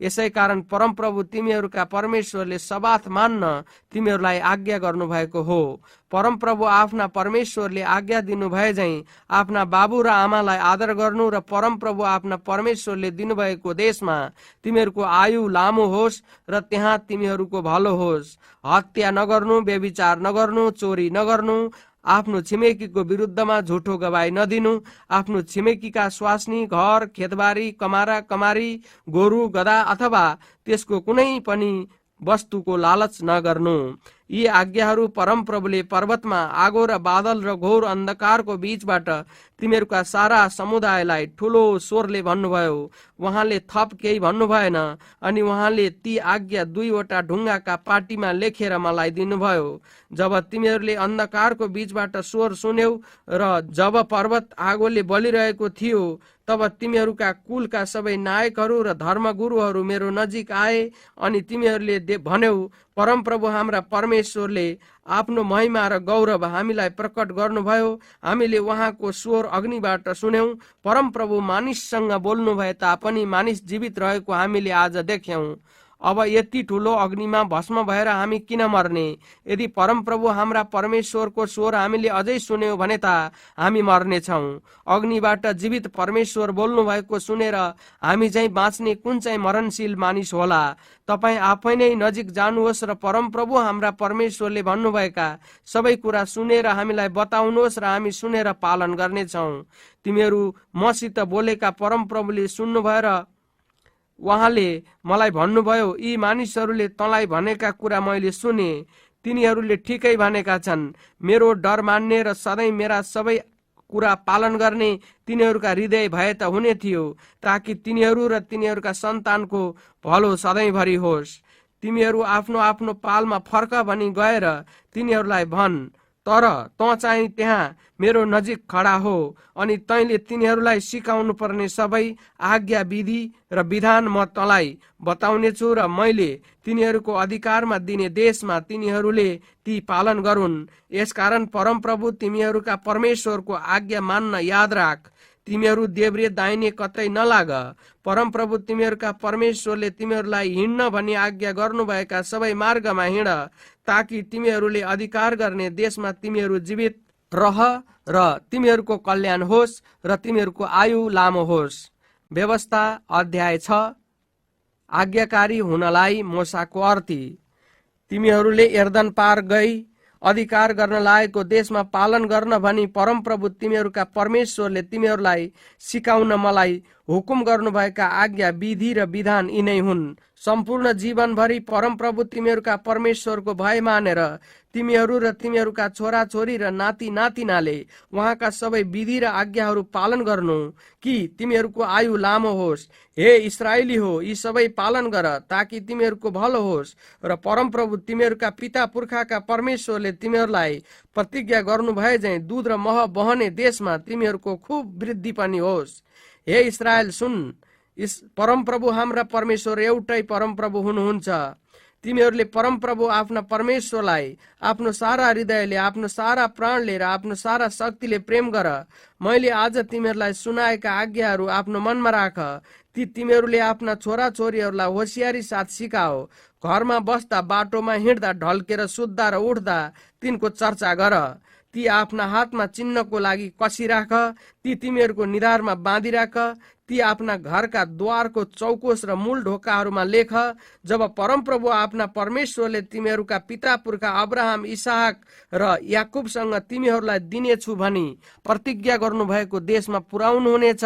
यसै कारण परमप्रभु तिमीहरूका परमेश्वरले सबात मान्न तिमीहरूलाई आज्ञा गर्नु भएको हो। परमप्रभु आफ्ना परमेश्वरले आज्ञा दिनु भए झैं आफ्ना बाबु र आमालाई आदर गर्नु र परमप्रभु आफ्ना परमेश्वरले दिनुभएको देशमा तिमीहरूको आयु लामो होस् र त्यहाँ तिमीहरूको भलो होस्। हत्या नगर्नु, व्यभिचार नगर्नु, चोरी नगर्नु, आफ्नो छिमेकीको विरुद्धमा झुठो गवाई नदिनु, आफ्नो छिमेकीका स्वास्नी, घर, खेतबारी, कमारा कमारी, गोरु गधा अथवा त्यसको कुनै पनि वस्तुको लालच नगर्नु। यी आज्ञाहरू परमप्रभुले पर्वतमा आगो र बादल र घोर अन्धकारको बीचबाट तिमीहरूका सारा समुदायलाई ठुलो स्वरले भन्नुभयो। उहाँले थप केही भन्नु भएन। अनि उहाँले ती आज्ञा 2वटा ढुङ्गाका पाटीमा लेखेर मलाई दिनुभयो। जब तिमीहरूले अन्धकारको बीचबाट स्वर सुन्यौ र जब पर्वत आगोले बलिरहेको थियो, तब तिमीहरूका कुलका सबै नायकहरू र धर्मगुरुहरू मेरो नजिक आए अनि तिमीहरूले भन्यौ, परमप्रभु हाम्रा परमेश्वरले आफ्नो महिमा र गौरव हामीलाई प्रकट गर्नुभयो। हामीले उहाँको स्वर अग्निबाट सुन्यौं। परमप्रभु मानिससँग बोल्नु भए तापनि मानिस जीवित रहेको हामीले आज देख्यौं। अब यति ठुलो अग्निमा भस्म भएर हामी किन मर्ने? यदि परमप्रभु हाम्रा परमेश्वरको स्वर हामीले अझै सुन्यौं भने त हामी मर्नेछौँ। अग्निबाट जीवित परमेश्वर बोल्नु भएको सुनेर हामी चाहिँ बाँच्ने कुन चाहिँ मरणशील मानिस होला? तपाईँ आफै नै नजिक जानुहोस् र परमप्रभु हाम्रा परमेश्वरले भन्नुभएका सबै कुरा सुनेर हामीलाई बताउनुहोस् र हामी सुनेर पालन गर्नेछौँ। तिमीहरू मसित बोलेका परमप्रभुले सुन्नुभयो र उहाँले मलाई भन्नुभयो, यी मानिसहरूले तँलाई भनेका कुरा मैले सुने, तिनीहरूले ठिकै भनेका छन्। मेरो डर मान्ने र सधैँ मेरा सबै कुरा पालन गर्ने तिनीहरूका हृदय भए त हुने थियो, ताकि तिनीहरू र तिनीहरूका सन्तानको भलो सधैँभरि होस्। तिमीहरू आफ्नो आफ्नो पालमा फर्क भनी गएर तिनीहरूलाई भन्, तर तँ चाहिँ त्यहाँ मेरो नजिक खडा हो अनि तैँले तिनीहरूलाई सिकाउनु पर्ने सबै आज्ञा विधि र विधान म तँलाई बताउनेछु र मैले तिनीहरूको अधिकारमा दिने देशमा तिनीहरूले ती पालन गरून्। यसकारण परमप्रभु तिमीहरूका परमेश्वरको आज्ञा मान्न याद राख। तिमीहरू देब्रे दाहिने कतै नलाग। परमप्रभु तिमीहरूका परमेश्वरले तिमीहरूलाई हिँड्न भनी आज्ञा गर्नुभएका सबै मार्गमा हिँड, ताकि तिमीहरूले अधिकार गर्ने देशमा तिमीहरू जीवित रह र तिमीहरूको कल्याण होस् र तिमीहरूको आयु लामो होस्। व्यवस्था अध्याय 6। आज्ञाकारी हुनलाई मोसाको अर्ती। तिमीहरूले यर्दन पार गई अधिकार गर्न लागेको देशमा पालन गर्न भनी परमप्रभु तिमीहरूका परमेश्वरले तिमीहरूलाई सिकाउन मलाई हुकुम गर्नुभएका आज्ञा विधि र विधान यिनै हुन्। सम्पूर्ण जीवनभरि परमप्रभु तिमीहरूका परमेश्वरको भय मानेर तिमीहरू र तिमीहरूका छोराछोरी र नाति नातिनाले उहाँका सबै विधि र आज्ञाहरू पालन गर्नु, कि तिमीहरूको आयु लामो होस्। हे इस्राएली हो, यी सबै पालन गर, ताकि तिमीहरूको भलो होस् र परमप्रभु तिमीहरूका पिता पुर्खाका परमेश्वरले तिमीहरूलाई प्रतिज्ञा गर्नु भए झैं दूध र मह बहने देशमा तिमीहरूको खुब वृद्धि पनि होस्। हे इस्राएल सुन, परमप्रभु हाम्रा परमेश्वर एउटै परमप्रभु हुनुहुन्छ। तिमीहरूले परमप्रभु आफ्ना परमेश्वरलाई आफ्नो सारा हृदयले, आफ्नो सारा प्राणले र आफ्नो सारा शक्तिले प्रेम गर। मैले आज तिमीहरूलाई सुनाएका आज्ञाहरू आफ्नो मनमा राख। ती तिमीहरूले आफ्ना छोराछोरीहरूलाई होसियारी साथ सिकाओ। घरमा बस्दा, बाटोमा हिँड्दा, ढल्केर सुत्दा र उठ्दा तिनको चर्चा गर। ती आफ्ना हातमा चिन्हको लागि कसिराख। ती तिमीहरूको निधारमा बाँधिराख। ती आफ्ना घरका द्वारको चौकोस र मूल ढोकाहरूमा लेख। जब परमप्रभु आफ्ना परमेश्वरले तिमीहरूका पिता पुर्खा अब्राहम, इसहाक र याकुबसँग तिमीहरूलाई दिनेछु भनी प्रतिज्ञा गर्नुभएको देशमा पुर्याउनु हुनेछ,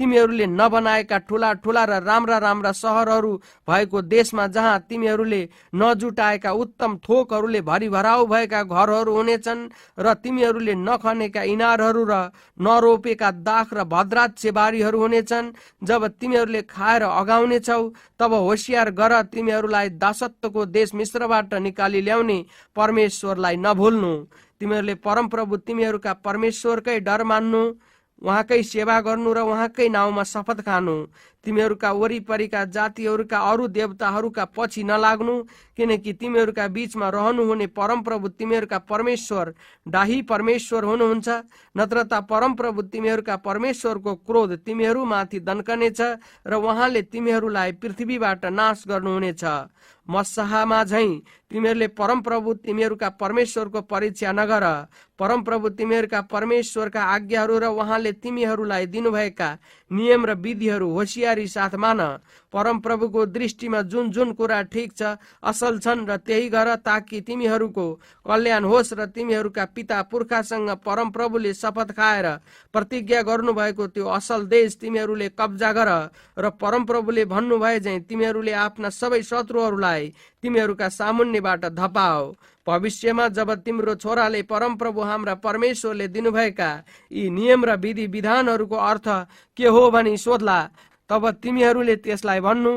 तिमीहरूले नबनाएका ठुला ठुला र राम्रा राम्रा सहरहरू भएको देशमा, जहाँ तिमीहरूले नजुटाएका उत्तम थोकहरूले भरिभराउ भएका घरहरू हुनेछन् र तिमीहरूले नखनेका इनारहरू र नरोपेका दाख र भद्राक्षे बारीहरू हुनेछन्। जब तिमीहरूले खाएर अगाउनेछौ, तब होसियार गर, तिमीहरूलाई दासत्वको देश मिश्रबाट निकाली ल्याउने परमेश्वरलाई नभुल्नु। तिमीहरूले परमप्रभु तिमीहरूका परमेश्वरकै डर मान्नु, उहाँकै सेवा गर्नु र उहाँकै नाउँमा शपथ खानु। तिमीहरूका वरिपरिका जातिहरूका अरू देवताहरूका पछि नलाग्नु, किनकि तिमीहरूका बीचमा रहनुहुने परमप्रभु तिमीहरूका परमेश्वर डाही परमेश्वर हुनुहुन्छ। नत्र त परमप्रभु तिमीहरूका परमेश्वरको क्रोध तिमीहरूमाथि दन्कनेछ र उहाँले तिमीहरूलाई पृथ्वीबाट नाश गर्नुहुनेछ। मस्साहमा झैं तिमीहरूले परमप्रभु तिमीहरूका परमेश्वरको परीक्षा नगर। परमप्रभु तिमीहरूका परमेश्वरका आज्ञाहरू र उहाँले तिमीहरूलाई दिनुभएका नियम र विधिहरू होसियारी साथ मान। परमप्रभुको दृष्टिमा जुन जुन कुरा ठिक छ, असल छन् र त्यही गर, ताकि तिमीहरूको कल्याण होस् र तिमीहरूका पिता पुर्खासँग परमप्रभुले शपथ खाएर प्रतिज्ञा गर्नुभएको त्यो असल देश तिमीहरूले कब्जा गर। र परमप्रभुले भन्नुभए झैं तिमीहरूले आफ्ना सबै शत्रुहरूलाई तिमीहरूका सामुन्नेबाट धपाओ। भविष्यमा जब तिम्रो छोराले परमप्रभु हाम्रा परमेश्वरले दिनुभएका यी नियम र विधि विधानहरूको अर्थ के हो भनी सोध्ला, तब तिमीहरूले त्यसलाई भन्नु,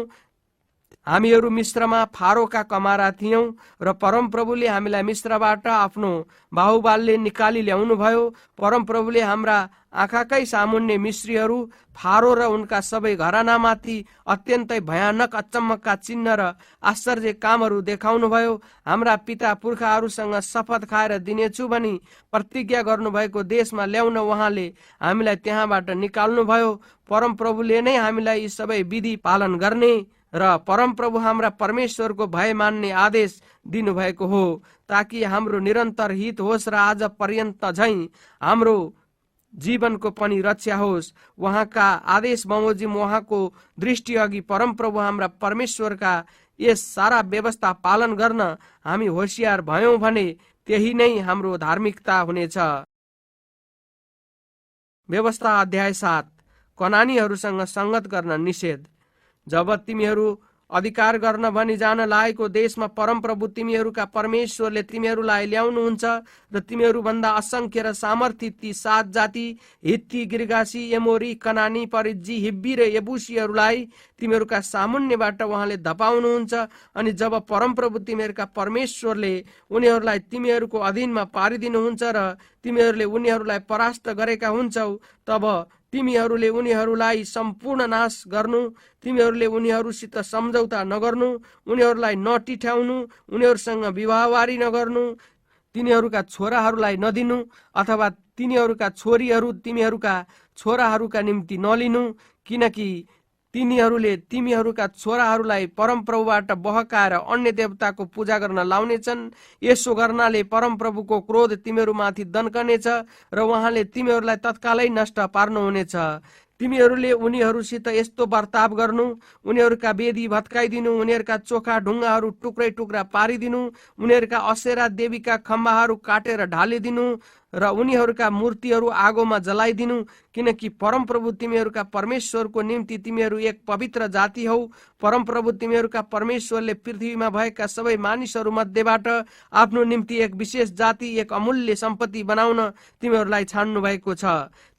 हामीहरू मिश्रमा फारोका कमारा थियौं र परमप्रभुले हामीलाई मिश्रबाट आफ्नो बाहुबलले निकाली ल्याउनु भयो। परमप्रभुले हाम्रा आँखाकै सामुन्ने मिश्रीहरू, फारो र उनका सबै घरानामाथि अत्यन्तै भयानक अचम्मका चिन्ह र आश्चर्य कामहरू देखाउनु भयो। हाम्रा पिता पुर्खाहरूसँग शपथ खाएर दिनेछु भनी प्रतिज्ञा गर्नुभएको देशमा ल्याउन उहाँले हामीलाई त्यहाँबाट निकाल्नु भयो। परमप्रभुले नै हामीलाई यी सबै विधि पालन गर्ने र परमप्रभु हाम्रा परमेश्वरको भय मान्ने आदेश दिनुभएको हो, ताकि हाम्रो निरन्तर हित होस् र आज पर्यन्त झैं हाम्रो जीवनको पनि रक्षा होस्। उहाँका आदेश बमोजिम उहाँको दृष्टि अघि परमप्रभु हाम्रा परमेश्वरका यस सारा व्यवस्था पालन गर्न हामी होशियार भयौं भने त्यही नै हाम्रो धार्मिकता हुनेछ। व्यवस्था अध्याय 7। कनानीहरूसँग संगत गर्न निषेध। जब तिमीहरू अधिकार गर्न भनी जान लागेको देशमा परमप्रभु तिमीहरूका परमेश्वरले तिमीहरूलाई ल्याउनुहुन्छ र तिमीहरूभन्दा असंख्य र सामर्थी ती 7 जाति हित्ती, गिर्गासी, एमोरी, कनानी, परिज्जी, हिब्बी र यबुसीहरूलाई तिमीहरूका सामुन्नेबाट उहाँले धपाउनुहुन्छ। अनि जब परमप्रभु तिमीहरूका परमेश्वरले उनीहरूलाई तिमीहरूको अधीनमा पारिदिनुहुन्छ र तिमीहरूले उनीहरूलाई परास्त गरेका हुन्छौ, तब तिमीहरूले उनीहरूलाई सम्पूर्ण नाश गर्नु, तिमीहरूले उनीहरूसित सम्झौता नगर्नु, उनीहरूलाई नटिठ्याउनु, उनीहरूसँग विवाहवारी नगर्नु, तिनीहरूका छोराहरूलाई नदिनु अथवा तिनीहरूका छोरीहरू तिमीहरूका छोराहरूका निम्ति नलिनु, किनकि तिनीहरूले तिमीहरूका छोराहरूलाई परमप्रभुबाट बहकाएर अन्य देवताको पूजा गर्न लाउनेछन्। यसो गर्नाले परमप्रभुको क्रोध तिमीहरूमाथि दन्कनेछ र उहाँले तिमीहरूलाई तत्कालै नष्ट पार्नुहुनेछ। तिमीहरूले उनीहरूसित यस्तो बर्ताव गर्नु, उनीहरूका वेदी भत्काइदिनु, उनीहरूका चोखा ढुङ्गाहरू टुक्रै टुक्रा पारिदिनु, उनीहरूका असेरा देवीका खम्बाहरू काटेर ढालिदिनु र उनीहरूका मूर्तिहरू आगोमा जलाइदिनु, किनकि परमप्रभु तिमीहरूका परमेश्वरको निम्ति तिमीहरू एक पवित्र जाति हौ। परमप्रभु तिमीहरूका परमेश्वरले पृथ्वीमा भएका सबै मानिसहरू मध्येबाट आफ्नो निम्ति एक विशेष जाति, एक अमूल्य सम्पत्ति बनाउन तिमीहरूलाई छान्नु भएको छ।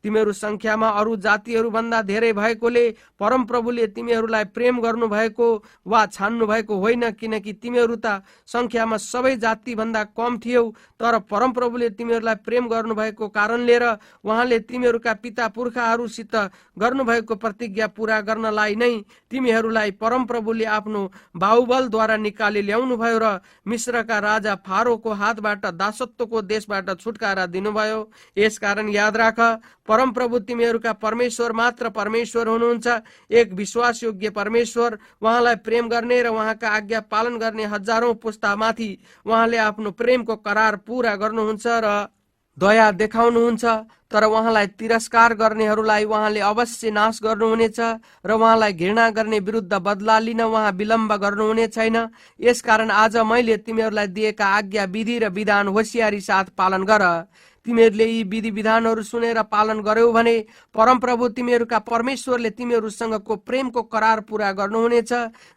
तिमीहरू संख्यामा अरू जातिहरू भन्दा धेरै भएकोले परमप्रभुले तिमीहरूलाई प्रेम गर्नु भएको वा छान्नु भएको होइन, किनकि तिमीहरू त संख्यामा सबै जाति भन्दा कम थियौ। तर परमप्रभुले तिमीहरूलाई प्रेम गर्नु भएको कारणले र उहाँले तिमीहरूका पिता पुर्खाहरूसित गर्नुभएको प्रतिज्ञा पूरा गर्नलाई नै तिमीहरूलाई परमप्रभुले आफ्नो बाहुबलद्वारा निकाली ल्याउनु भयो र मिस्रका राजा फारोको हातबाट दासत्वको देशबाट छुटकारा दिनुभयो। यसकारण याद राख, परमप्रभु तिमीहरूका परमेश्वर मात्र परमेश्वर हुनुहुन्छ, एक विश्वासयोग्य परमेश्वर। उहाँलाई प्रेम गर्ने र उहाँका आज्ञा पालन गर्ने हजारौं पुस्तामाथि उहाँले आफ्नो प्रेमको करार पूरा गर्नुहुन्छ र दया देखाउनुहुन्छ। तर उहाँलाई तिरस्कार गर्नेहरूलाई उहाँले अवश्य नाश गर्नुहुनेछ र उहाँलाई घृणा गर्ने विरुद्ध बदला लिन उहाँ विलम्ब गर्नुहुने छैन। यसकारण आज मैले तिमीहरूलाई दिएका आज्ञा विधि र विधान होशियारी साथ पालन गर। तिमीहरूले यी विधि विधानहरू सुनेर पालन गर्यौ भने परमप्रभु तिमीहरूका परमेश्वरले तिमीहरूसँगको प्रेमको करार पूरा गर्नुहुनेछ,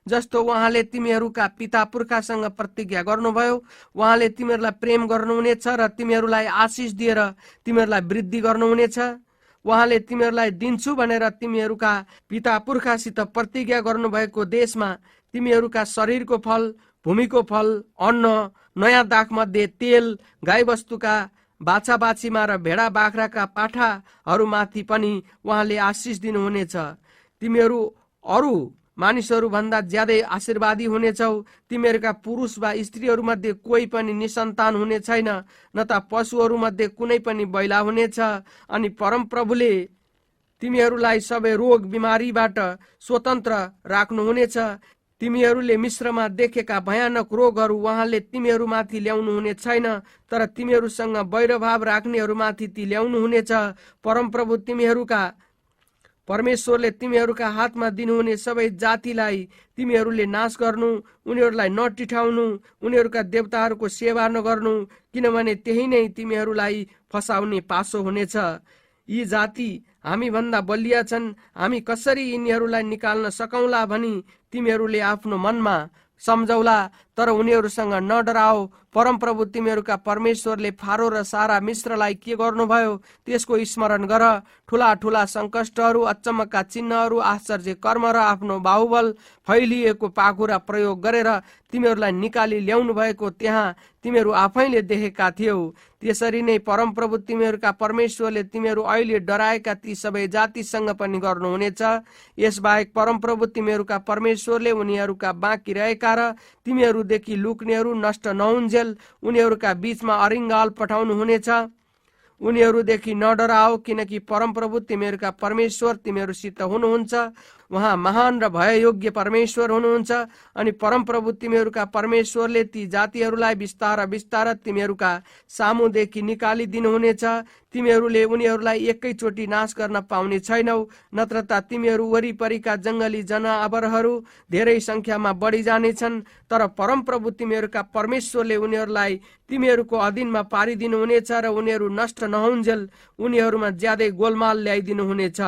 जस्तो उहाँले तिमीहरूका पिता पुर्खासँग प्रतिज्ञा गर्नुभयो। उहाँले तिमीहरूलाई प्रेम गर्नुहुनेछ र तिमीहरूलाई आशिष दिएर तिमीहरूलाई वृद्धि गर्नुहुनेछ। उहाँले तिमीहरूलाई दिन्छु भनेर तिमीहरूका पिता पुर्खासित प्रतिज्ञा गर्नुभएको देशमा तिमीहरूका शरीरको फल, भूमिको फल, अन्न, नयाँ दाखमध्ये तेल, गाईबस्तुका बाछा बाछीमा र भेडा बाख्राका पाठाहरूमाथि पनि उहाँले आशिष दिनुहुनेछ। तिमीहरू अरू मानिसहरू भन्दा ज्यादै आशीर्वादी हुनेछौ। तिमीहरूका पुरुष वा स्त्रीहरू मध्ये कोही पनि निसन्तान हुने छैन, न त पशुहरू मध्ये कुनै पनि बैला हुनेछ। अनि परमप्रभुले तिमीहरूलाई सबै रोग बिमारीबाट स्वतन्त्र राख्नुहुनेछ। तिमीहरूले मिश्रमा देखेका भयानक रोगहरू उहाँले तिमीहरूमाथि ल्याउनु हुने छैन, तर तिमीहरूसँग वैरभाव राख्नेहरूमाथि ती ल्याउनु हुनेछ। परमप्रभु तिमीहरूका परमेश्वरले तिमीहरूका हातमा दिनुहुने सबै जातिलाई तिमीहरूले नाश गर्नु, उनीहरूलाई नटिठाउनु, उनीहरूका देवताहरूको सेवा नगर्नु, किनभने त्यही नै तिमीहरूलाई फसाउने पासो हुनेछ। यी जाति हामी भन्दा बलिया छन्, हामी कसरी यिनीहरूलाई निकाल्न सकौँला भनी तिमीहरूले आफ्नो मनमा सम्झौला, तर उनीहरूसँग नडराओ। परमप्रभु तिमीहरूका परमेश्वरले फारो र सारा मिश्रलाई के गर्नुभयो त्यसको स्मरण गर। ठुला ठुला संकष्टहरू, अचम्मका चिन्हहरू, आश्चर्य कर्म र आफ्नो बाहुबल फैलिएको पाखुरा प्रयोग गरेर तिमीहरूलाई निकाली ल्याउनु भएको त्यहाँ तिमीहरू आफैले देखेका थियौ। त्यसरी नै परमप्रभु तिमीहरूका परमेश्वरले तिमीहरू अहिले डराएका ती सबै जातिसँग पनि गर्नुहुनेछ। यसबाहेक परमप्रभु तिमीहरूका परमेश्वरले उनीहरूका बाँकी रहेका र तिमीहरूदेखि लुक्नेहरू नष्ट नहुन्जेल उनीहरूका बीचमा अरिङ्गाल पठाउनु हुनेछ। उनीहरूदेखि नडराओ, किनकि परमप्रभु तिमीहरूका परमेश्वर तिमीहरूसित हुनुहुन्छ। उहाँ महान र भययोग्य परमेश्वर हुनुहुन्छ। अनि परमप्रभु तिमीहरूका परमेश्वरले ती जातिहरूलाई बिस्तार बिस्तार तिमीहरूका सामुदेखि निकालिदिनुहुनेछ। तिमीहरूले उनीहरूलाई एकैचोटि नाश गर्न पाउने छैनौ, नत्र त तिमीहरू वरिपरिका जङ्गली जनावरहरू धेरै संख्यामा बढी जानेछन्। तर परमप्रभु तिमीहरूका परमेश्वरले उनीहरूलाई तिमीहरूको अधीनमा पारिदिनुहुनेछ र उनीहरू नष्ट नहुन्जेल उनीहरूमा ज्यादै गोलमाल ल्याइदिनुहुनेछ।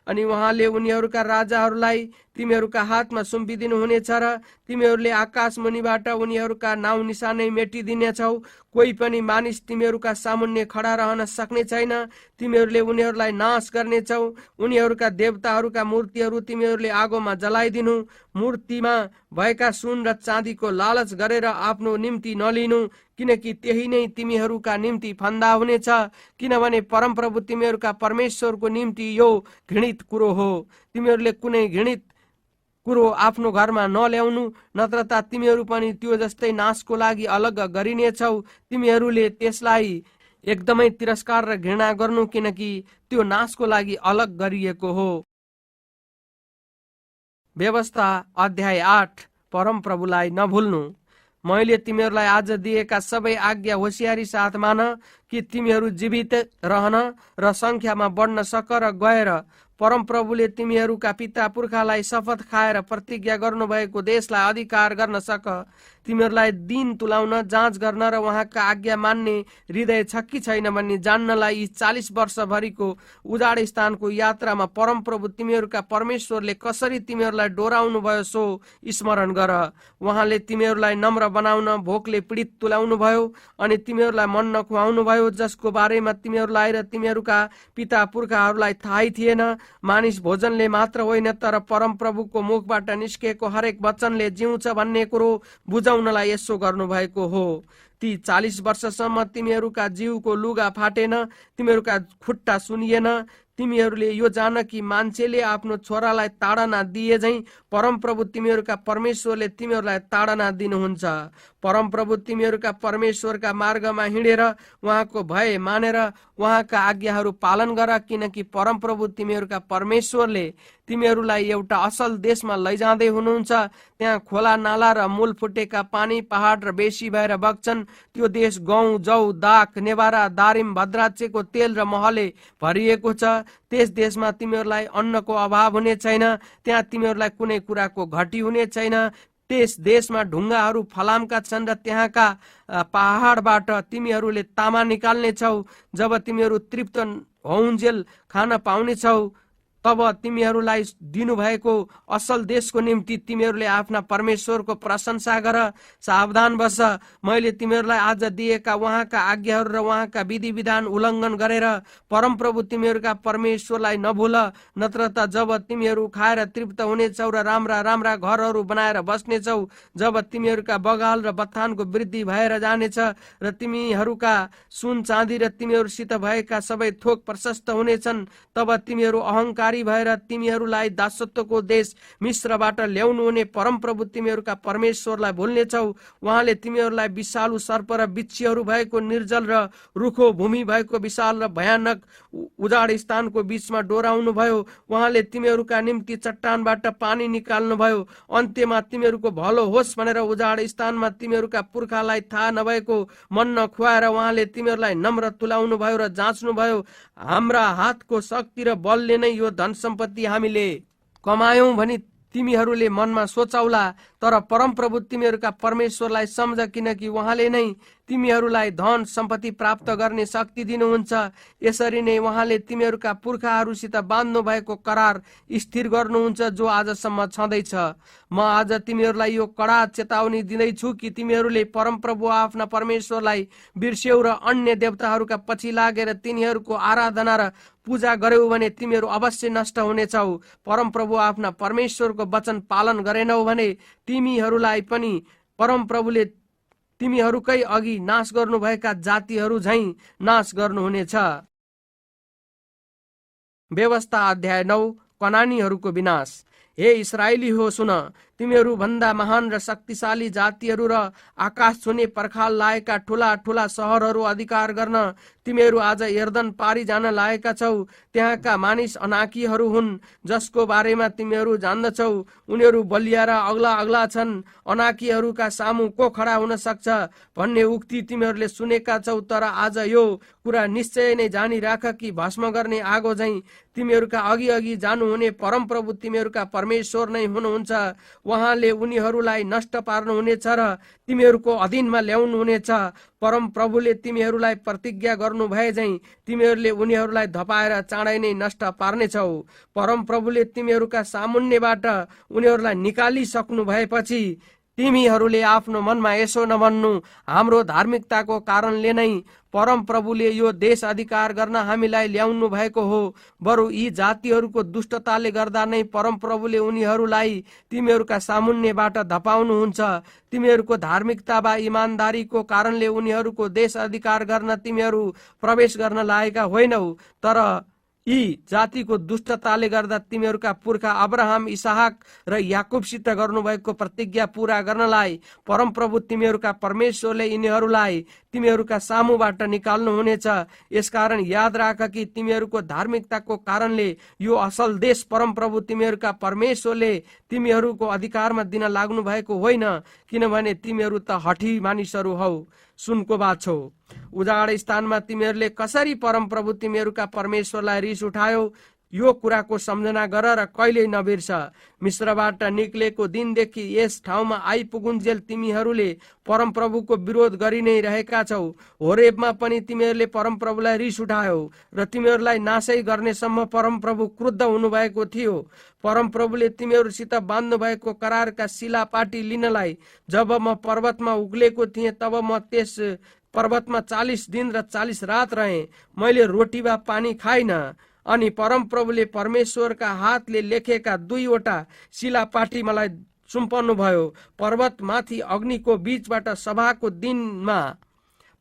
अनि उहाँले उनीहरूका राजाहरूलाई तिमीहरूका हातमा सुम्पिदिनुहुनेछ र तिमीहरूले आकाश मुनिबाट उनीहरूका नाउँ निशानै मेटिदिनेछौ। कोही पनि मानिस तिमीहरूका सामुन्ने खडा रहन सक्ने छैन। तिमीहरूले उनीहरूलाई नाश गर्नेछौ। उनीहरूका देवताहरूका मूर्तिहरू तिमीहरूले आगोमा जलाइदिनु। मूर्तिमा भएका सुन र चाँदीको लालच गरेर आफ्नो निम्ति नलिनु, किनकि त्यही नै तिमीहरूका निम्ति फन्दा हुनेछ। किनभने परमप्रभु तिमीहरूका परमेश्वरको निम्ति यो घृणित कुरो हो। तिमीहरूले कुनै घृणित कुरो आफ्नो घरमा नल्याउनु, नत्र त तिमीहरू पनि त्यो जस्तै नाशको लागि अलग गरिनेछौ। तिमीहरूले त्यसलाई एकदमै तिरस्कार र घृणा गर्नु, किनकि त्यो नाशको लागि अलग गरिएको हो। व्यवस्था अध्याय 8। परमप्रभुलाई नभुल्नु। मैले तिमीहरूलाई आज दिएका सबै आज्ञा होसियारी साथ मान, कि तिमीहरू जीवित रहन र संख्यामा बढ्न सक र गएर परमप्रभुले तिमीहरूका पिता पुर्खालाई शपथ खाएर प्रतिज्ञा गर्नुभएको देशलाई अधिकार गर्न सक। तिमीहरूलाई दिन तुलाउन, जाँच गर्न र उहाँका आज्ञा मान्ने हृदय छ कि छैन भन्ने जान्नलाई यी 40 वर्षभरिको उजाड स्थानको यात्रामा परमप्रभु तिमीहरूका परमेश्वरले कसरी तिमीहरूलाई डोराउनु भयो सो स्मरण गर। उहाँले तिमीहरूलाई नम्र बनाउन भोकले पीडित तुल्याउनु भयो अनि तिमीहरूलाई मन खुवाउनु भयो, जसको बारेमा तिमीहरूलाई र तिमीहरूका पिता पुर्खाहरूलाई थाहै थिएन। मानिस भोजनले मात्र होइन, तर परमप्रभुको मुखबाट निस्केको हरेक वचनले जिउँछ भन्ने कुरो बुझाउनलाई यसो गर्नुभएको हो। ती 40 वर्षसम्म तिमीहरूका जिउको लुगा फाटेन, तिमीहरूका खुट्टा सुनिएन। तिमीहरूले यो जान कि मान्छेले आफ्नो छोरालाई ताडना दिए झैं परमप्रभु तिमीहरूका परमेश्वरले तिमीहरूलाई ताडना दिनुहुन्छ। परमप्रभु तिमीहरूका परमेश्वरका मार्गमा हिँडेर उहाँको भय मानेर उहाँका आज्ञाहरू पालन गर, किनकि परमप्रभु तिमीहरूका परमेश्वरले तिमीहरूलाई एउटा असल देशमा लैजाँदै हुनुहुन्छ। त्यहाँ खोला नाला र मूल फुटेका पानी, पहाड र बेसी भएर बग्छन्। त्यो देश गहुँ, जौ, दाख, नेवारा, दारिम, भद्राक्षको तेल र महले भरिएको छ। त्यस देशमा तिमीहरूलाई अन्नको अभाव हुने छैन। त्यहाँ तिमीहरूलाई कुनै कुराको घटी हुने छैन। त्यस देशमा ढुङ्गाहरू फलामका छन् र त्यहाँका पहाडबाट तिमीहरूले तामा निकाल्नेछौ। जब तिमीहरू तृप्त होउन्जेल खान पाउनेछौ, तब तिमीहरूलाई दिनुभएको असल देशको निम्ति तिमीहरूले आफ्ना परमेश्वरको प्रशंसा गर। सावधान बस। मैले तिमीहरूलाई आज दिएका उहाँका आज्ञाहरू र उहाँका विधि विधान उल्लङ्घन गरेर परमप्रभु तिमीहरूका परमेश्वरलाई नभुल, नत्र त जब तिमीहरू खाएर तृप्त हुनेछौ र राम्रा राम्रा घरहरू बनाएर बस्नेछौ, जब तिमीहरूका बगाल र बथानको वृद्धि भएर जानेछ र तिमीहरूका सुन चाँदी र तिमीहरूसित भएका सबै थोक प्रशस्त हुनेछन्, तब तिमीहरू अहङ्कार भएर तिमीहरूलाई दासत्वको देश मिश्रबाट ल्याउनु हुने परमप्रभु तिमीहरूका परमेश्वरलाई भुल्नेछौ। उहाँले तिमीहरूलाई विषालु सर्प र बिच्छीहरू भएको निर्जल र रुखो भूमि भएको विशाल र भयानक उजाड स्थानको बीचमा डोराउनु भयो। उहाँले तिमीहरूका निम्ति चट्टानबाट पानी निकाल्नु भयो। अन्त्यमा तिमीहरूको भलो होस् भनेर उजाड स्थानमा तिमीहरूका पुर्खालाई थाहा नभएको मन्न खुवाएर उहाँले तिमीहरूलाई नम्र तुल्याउनु भयो र जाँच्नु भयो। हाम्रा हातको शक्ति र बलले नै यो धन सम्पत्ति हामीले कमायौं भनी तिमीहरूले मनमा सोचौला, तर परमप्रभु तिमीहरूका परमेश्वरलाई सम्झ, किनकि उहाँले नै तिमीहरूलाई धन सम्पत्ति प्राप्त गर्ने शक्ति दिनुहुन्छ। यसरी नै उहाँले तिमीहरूका पुर्खाहरूसित बाँध्नु भएको करार स्थिर गर्नुहुन्छ, जो आजसम्म छँदैछ। म आज तिमीहरूलाई यो कडा चेतावनी दिँदैछु कि तिमीहरूले परमप्रभु आफ्ना परमेश्वरलाई बिर्स्यौ र अन्य देवताहरूका पछि लागेर तिनीहरूको आराधना र पूजा गर्यौ भने तिमीहरू अवश्य नष्ट हुनेछौ। परमप्रभु आफ्ना परमेश्वरको वचन पालन गरेनौ भने तिमीहरूलाई पनि परमप्रभुले तिमीहरूकै अघि नाश गर्नुभएका जातिहरू झैं नाश गर्नुहुनेछ। व्यवस्था अध्याय 9। कनानीहरूको विनाश। हे इस्राएली हो सुन, तिमीहरू भन्दा महान र शक्तिशाली जातिहरू र आकाश छुने पर्खाल लाएका ठुला ठुला सहरहरू अधिकार गर्न तिमीहरू आज यर्दन पारी जान लागेका छौ। त्यहाँका मानिस अनाकीहरू हुन्, जसको बारेमा तिमीहरू जान्दछौ। उनीहरू बलिया र अग्ला अग्ला छन्। अनाकीहरूका सामु को खडा हुन सक्छ भन्ने उक्ति तिमीहरूले सुनेका छौ। तर आज यो कुरा निश्चय नै जानिराख कि भस्म गर्ने आगो झैं तिमीहरूका अघि अघि जानुहुने परमप्रभु तिमीहरूका परमेश्वर नै हुनुहुन्छ। उहाँले उनीहरूलाई नष्ट पार्नुहुनेछ र तिमीहरूको अधीनमा ल्याउनुहुनेछ। परमप्रभुले तिमीहरूलाई प्रतिज्ञा गर्नु भए झैं तिमीहरूले उनीहरूलाई धपाएर चाँडै नै नष्ट पार्नेछौ। परमप्रभुले तिमीहरूका सामुन्नेबाट उनीहरूलाई निकालिसक्नु भएपछि तिमीहरूले आफ्नो मनमा यसो नभन्नु, हाम्रो धार्मिकताको कारणले नै परमप्रभुले यो देश अधिकार गर्न हामीलाई ल्याउनु भएको हो। बरु यी जातिहरूको दुष्टताले गर्दा नै परमप्रभुले उनीहरूलाई तिमीहरूका सामुन्नेबाट धपाउनुहुन्छ। तिमीहरूको धार्मिकता वा इमानदारीको कारणले उनीहरूको देश अधिकार गर्न तिमीहरू प्रवेश गर्न लागेका होइनौ, तर यी जातिको दुष्टताले गर्दा तिमीहरूका पुर्खा अब्राहम, इसहाक र याकुबसित गर्नुभएको प्रतिज्ञा पूरा गर्नलाई परमप्रभु तिमीहरूका परमेश्वरले यिनीहरूलाई तिमीहरूका सामुबाट निकाल्नुहुनेछ। यसकारण याद राख कि तिमीहरूको धार्मिकताको कारणले यो असल देश परमप्रभु तिमीहरूका परमेश्वरले तिमीहरूको अधिकारमा दिन लाग्नु भएको होइन, किनभने तिमीहरू त हठी मानिसहरू हौ। सुनको बाछो, उजाड स्थानमा तिमीहरूले कसरी परमप्रभु तिमीहरूका परमेश्वरलाई रिस उठायो, यो कुराको सम्झना गर र कहिल्यै नबिर्स। मिश्रबाट निक्लेको दिनदेखि यस ठाउँमा आइपुगुन्जेल तिमीहरूले परमप्रभुको विरोध गरि नै रहेका छौ। होरेबमा पनि तिमीहरूले परमप्रभुलाई रिस उठायो र तिमीहरूलाई नाशै गर्नेसम्म परमप्रभु क्रुद्ध हुनुभएको थियो। परमप्रभुले तिमीहरूसित बाँध्नु भएको करारका शिलापाटी लिनलाई जब म पर्वतमा उक्लेको थिएँ, तब म त्यस पर्वतमा 40 दिन र 40 रात रहेँ। मैले रोटी वा पानी खाइन। अनि परमप्रभुले परमेश्वरका हातले लेखेका 2वटा शिलापाटी मलाई सुम्पनु भयो। पर्वत माथि अग्निको बीचबाट सभाको दिनमा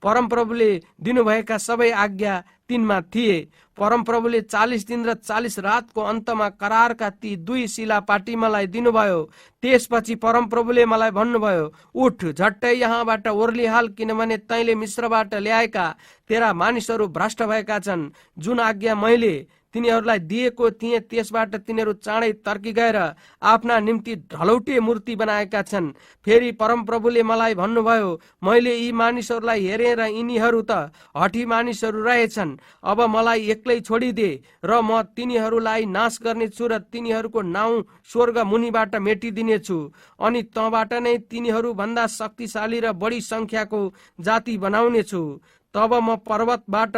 परमप्रभुले दिनुभएका सबै आज्ञा तिनमा थिए। परमप्रभुले 40 दिन र 40 रातको अन्तमा करारका ती 2 शिलापाटी मलाई दिनुभयो। त्यसपछि परमप्रभुले मलाई भन्नुभयो, उठ, झट्टै यहाँबाट ओर्लिहाल, किनभने तैँले मिश्रबाट ल्याएका तेरा मानिसहरू भ्रष्ट भएका छन्। जुन आज्ञा मैले तिनीहरूलाई दिएको थिएँ त्यसबाट तिनीहरू चाँडै तर्की गएर आफ्ना निम्ति ढलौटे मूर्ति बनाएका छन्। फेरि परमप्रभुले मलाई भन्नुभयो, मैले यी मानिसहरूलाई हेरेँ र यिनीहरू त हठी मानिसहरू रहेछन्। अब मलाई एक्लै छोडिदे र म तिनीहरूलाई नाश गर्नेछु र तिनीहरूको नाउँ स्वर्ग मुनिबाट मेटिदिनेछु। अनि तँबाट नै तिनीहरू भन्दा शक्तिशाली र बढी संख्याको जाति बनाउनेछु। तब म पर्वतबाट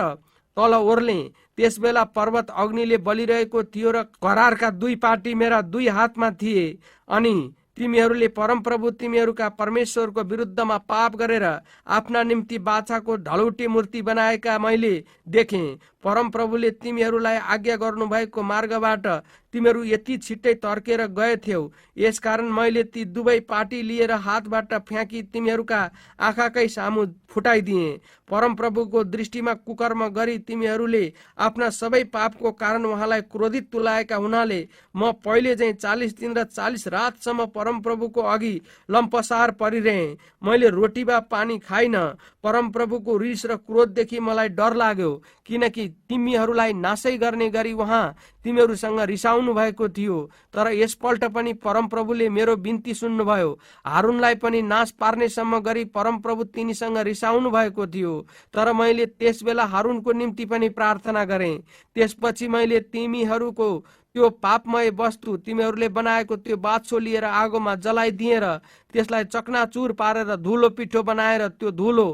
तल ओर्ले। त्यसबेला पर्वत अग्निले बलिरहेको थियो र करारका 2 पाटी मेरा 2 हातमा थिए। अनि तिमीहरूले परमप्रभु तिमीहरूका परमेश्वरको विरुद्धमा पाप गरेर आफ्ना निम्ति बाछाको ढलौटे मूर्ति बनाएका मैले देखेँ। परमप्रभुले तिमीहरूलाई आज्ञा गर्नुभएको मार्गबाट तिमीहरू यति छिट्टै तर्केर गएथ्यौ। यसकारण मैले ती 2 पाटी लिएर हातबाट फ्याँकी तिमीहरूका आँखाकै सामु फुटाइदिए। परमप्रभुको दृष्टिमा कुकर्म गरी तिमीहरूले आफ्ना सबै पापको कारण उहाँलाई क्रोधित तुल्याएका हुनाले म पहिले चाहिँ 40 दिन र 40 रातसम्म परमप्रभुको अघि लम्पसार परिरहेँ। मैले रोटी वा पानी खाइन। परमप्रभुको रिस र क्रोधदेखि मलाई डर लाग्यो, किनकि तिमीहरूलाई नाशै गर्ने गरी उहाँ तिमीहरूसँग रिसाउनु भएको थियो। तर यसपल्ट पनि परमप्रभुले मेरो बिन्ती सुन्नुभयो। हारूनलाई पनि नाश पार्नेसम्म गरी परमप्रभु तिनीसँग रिसाउनु भएको थियो। तर मैले त्यसबेला हारूनको निम्ति पनि प्रार्थना गरेँ। त्यसपछि मैले तिमीहरूको त्यो पापमय वस्तु तिमीहरूले बनाएको त्यो बाछो लिएर आगोमा जलाइदिए र त्यसलाई चकनाचुर पारेर धुलो पिठो बनाएर त्यो धुलो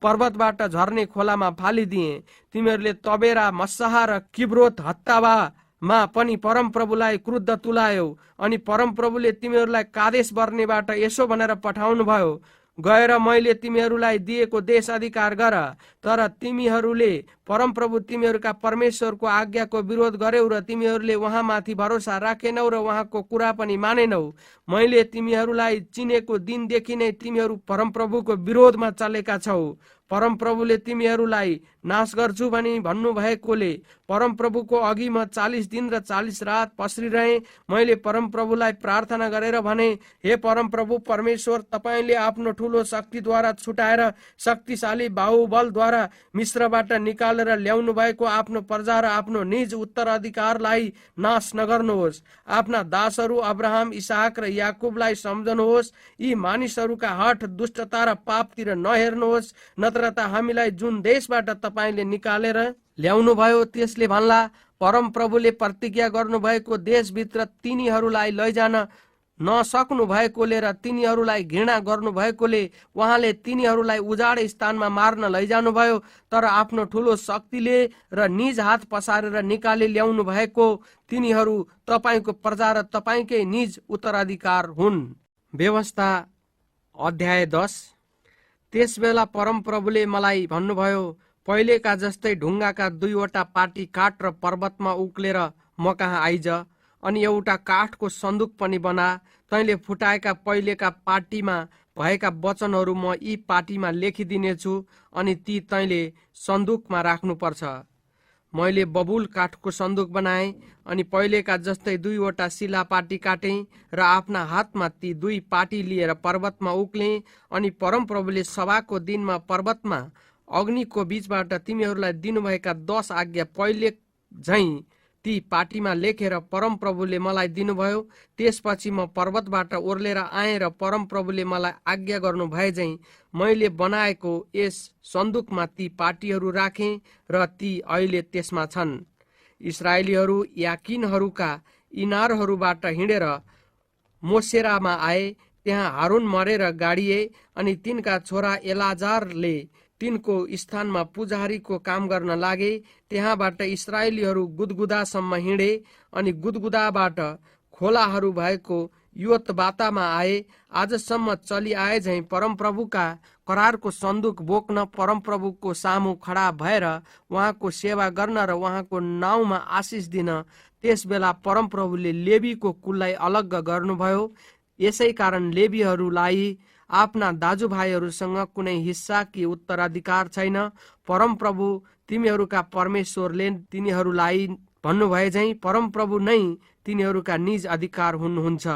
पर्वतबाट झर्ने खोलामा फालिदिए। तिमीहरूले तबेरा, मस्साहा र किब्रोत हत्तावामा पनि परमप्रभुलाई क्रुद्ध तुलायौ। अनि परमप्रभुले तिमीहरूलाई कादेश बर्नेबाट यसो भनेर पठाउनु भयो, गएर मैले तिमीहरूलाई दिएको देश अधिकार गर। तर तिमीहरूले परमप्रभु तिमीहरूका परमेश्वरको आज्ञाको विरोध गर्यौ र तिमीहरूले उहाँमाथि भरोसा राखेनौ र उहाँको कुरा पनि मानेनौ। मैले तिमीहरूलाई चिनेको दिनदेखि नै तिमीहरू परमप्रभुको विरोधमा चलेका छौ। परमप्रभुले तिमीहरूलाई नाश गर्छु भनी भन्नुभएकोले परमप्रभुको अघि म 40 दिन र 40 रात पस्रिरहे। मैले परमप्रभुलाई प्रार्थना गरेर भने, हे परमप्रभु परमेश्वर, तपाईँले आफ्नो ठुलो शक्तिद्वारा छुटाएर शक्तिशाली बाहुबलद्वारा मिस्रबाट निकालेर ल्याउनु भएको आफ्नो प्रजा र आफ्नो निज उत्तराधिकारलाई नाश नगर्नुहोस्। आफ्ना दासहरू अब्राहम, इसाक र याकुबलाई सम्झनुहोस्। यी मानिसहरूका हठ, दुष्टता र पापतिर नहेर्नुहोस्, नत्र त हामीलाई जुन देशबाट तपाईँले निकालेर ल्याउनु भयो त्यसले भन्ला, परमप्रभुले प्रतिज्ञा गर्नुभएको देशभित्र तिनीहरूलाई लैजान नसक्नु भएकोले र तिनीहरूलाई घृणा गर्नु भएकोले उहाँले तिनीहरूलाई उजाड स्थानमा मार्न लैजानुभयो। तर आफ्नो ठुलो शक्तिले र निज हात पसारेर निकाली ल्याउनु भएको तिनीहरू तपाईँको प्रजा र तपाईँकै निज उत्तराधिकार हुन्। व्यवस्था अध्याय 10। त्यसबेला परमप्रभुले मलाई भन्नुभयो, पहिलेका जस्तै ढुङ्गाका 2वटा पाटी काट र पर्वतमा उक्लेर म कहाँ आइज, अनि एउटा काठको सन्दुक पनि बना। तैँले फुटाएका पहिलेका पाटीमा भएका वचनहरू म यी पाटीमा लेखिदिनेछु, अनि ती तैँले सन्दुकमा राख्नुपर्छ। मैले बबुल काठको सन्दुक बनाएँ, अनि पहिलेका जस्तै 2वटा शिला पाटी काटेँ र आफ्ना हातमा ती 2 पाटी लिएर पर्वतमा उक्लेँ। अनि परमप्रभुले सभाको दिनमा पर्वतमा अग्निको बीचबाट तिमीहरूलाई दिनुभएका 10 आज्ञा पहिले झैँ ती पाटीमा लेखेर परमप्रभुले मलाई दिनुभयो। त्यसपछि म पर्वतबाट ओर्लेर आएँ र परमप्रभुले मलाई आज्ञा गर्नु भए झैँ मैले बनाएको यस सन्दुकमा ती पाटीहरू राखेँ र ती अहिले त्यसमा छन्। इस्राएलीहरू याकिनहरूका इनारहरूबाट हिँडेर मोसेरामा आए। त्यहाँ हारुन मरेर गाडिए, अनि तिनका छोरा एलाजारले तिनको स्थानमा पुजारीको काम गर्न लागे। त्यहाँबाट इस्राएलीहरू गुदगुदासम्म हिँडे, अनि गुदगुदाबाट खोलाहरू भएको योतबातामा आए। आजसम्म चली आए झैँ परमप्रभुका करारको सन्दुक बोक्न परमप्रभुको सामु खडा भएर उहाँको सेवा गर्न र उहाँको नाउँमा आशिष दिन। त्यसबेला परमप्रभुले लेवीको कुललाई अलग्ग गर्नुभयो। यसै कारण लेवीहरूलाई आफ्ना दाजुभाइहरूसँग कुनै हिस्सा कि उत्तराधिकार छैन। परमप्रभु तिमीहरूका परमेश्वरले तिनीहरूलाई भन्नुभए झैँ परमप्रभु नै तिनीहरूका निज अधिकार हुनुहुन्छ।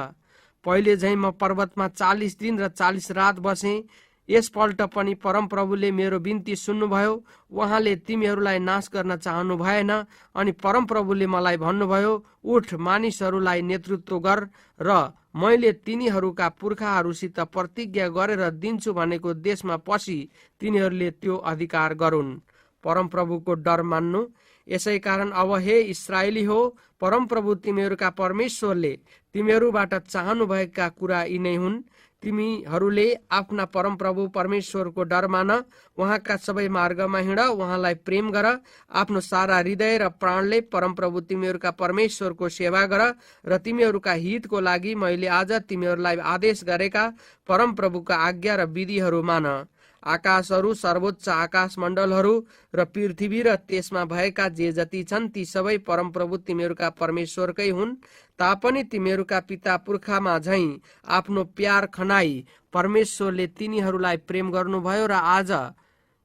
पहिले झैँ म पर्वतमा 40 दिन र 40 रात बसेँ। यसपल्ट पनि परमप्रभुले मेरो बिन्ती सुन्नुभयो। उहाँले तिमीहरूलाई नाश गर्न चाहनु भएन। अनि परमप्रभुले मलाई भन्नुभयो, उठ, मानिसहरूलाई नेतृत्व गर र मैले तिनीहरूका पुर्खाहरूसित प्रतिज्ञा गरेर दिन्छु भनेको देशमा पसी तिनीहरूले त्यो अधिकार गरून्। परमप्रभुको डर मान्नु। यसै कारण अब हे इस्राएली हो, परमप्रभु तिमीहरूका परमेश्वरले तिमीहरूबाट चाहनु भएका कुरा यिनै हुन्। तिमीहरूले आफ्ना परमप्रभु परमेश्वरको डर मान, उहाँका सबै मार्गमा हिँड, उहाँलाई प्रेम गर, आफ्नो सारा हृदय र प्राणले परमप्रभु तिमीहरूका परमेश्वरको सेवा गर र तिमीहरूका हितको लागि मैले आज तिमीहरूलाई आदेश गरेका परमप्रभुका आज्ञा र विधिहरू मान। आकाशहरू, सर्वोच्च आकाश मण्डलहरू र पृथ्वी र त्यसमा भएका जे जति छन् ती सबै परमप्रभु तिमीहरूका परमेश्वरकै हुन्। तापनि तिमीहरूका पिता पुर्खामा झैँ आफ्नो प्यार खनाई परमेश्वरले तिनीहरूलाई प्रेम गर्नुभयो र आज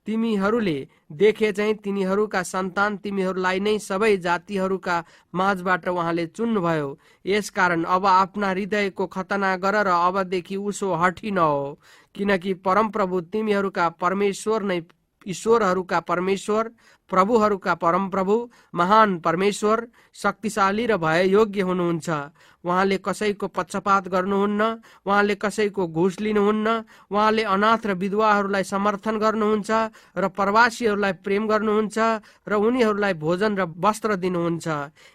तिमीहरूले देखे चाहिँ तिनीहरूका सन्तान तिमीहरूलाई नै सबै जातिहरूका माझबाट उहाँले चुन्नुभयो। यसकारण अब आफ्ना हृदयको खतना गर र अबदेखि उसो हठी नहो, किनकि परमप्रभु तिमीहरूका परमेश्वर नै ईश्वरहरूका परमेश्वर, प्रभुहरूका परमप्रभु, महान परमेश्वर, शक्तिशाली र भय योग्य हुनुहुन्छ। उहाँले कसैको पक्षपात गर्नुहुन्न, उहाँले कसैको घुस लिनुहुन्न। उहाँले अनाथ र विधवाहरूलाई समर्थन गर्नुहुन्छ र प्रवासीहरूलाई प्रेम गर्नुहुन्छ र उनीहरूलाई भोजन र वस्त्र दिनुहुन्छ।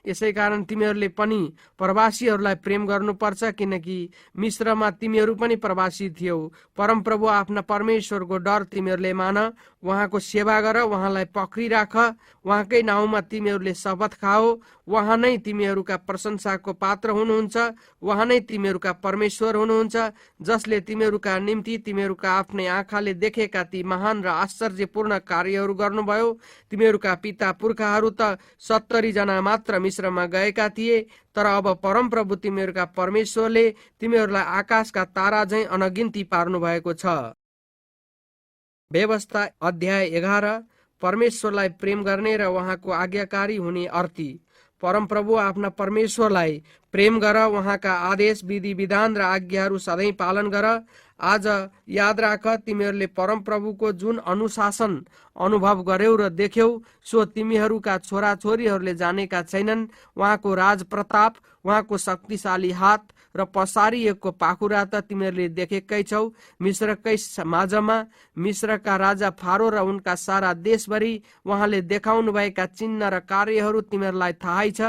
यसै कारण तिमीहरूले पनि प्रवासीहरूलाई प्रेम गर्नुपर्छ, किनकि मिश्रमा तिमीहरू पनि प्रवासी थियौ। परमप्रभु आफ्ना परमेश्वरको डर तिमीहरूले मान, उहाँको सेवा गर, उहाँलाई पक्रिराख, उहाँकै नाउँमा तिमीहरूले शपथ खाओ। उहाँ नै तिमीहरूका प्रशंसाको पात्र हुनुहुन्छ। उहाँ नै तिमीहरूका परमेश्वर हुनुहुन्छ, जसले तिमीहरूका निम्ति तिमीहरूका आफ्नै आँखाले देखेका ती महान र आश्चर्यपूर्ण कार्यहरू गर्नुभयो। तिमीहरूका पिता पुर्खाहरू त 70 जना मात्र मिश्रमा गएका थिए, तर अब परमप्रभु तिमीहरूका परमेश्वरले तिमीहरूलाई आकाशका तारा झैं अनगिन्ती पार्नु भएको छ। व्यवस्था अध्याय 11। परमेश्वरलाई प्रेम गर्ने र उहाँको आज्ञाकारी हुने अर्थी। परमप्रभु आफ्ना परमेश्वरलाई प्रेम गर, उहाँका आदेश विधि विधान र आज्ञाहरू सधैँ पालन गर। आज याद राख, तिमीहरूले परमप्रभुको जुन अनुशासन अनुभव गर्यौ र देख्यौ सो तिमीहरूका छोराछोरीहरूले जानेका छैनन्। उहाँको राज प्रताप, उहाँको शक्तिशाली हात र पसारिएको पाखुरा त तिमीहरूले देखेकै छौ। मिश्रकै माझमा मिश्रका राजा फारो र उनका सारा देशभरि उहाँले देखाउनु भएका चिन्ह र कार्यहरू तिमीहरूलाई थाहै छ।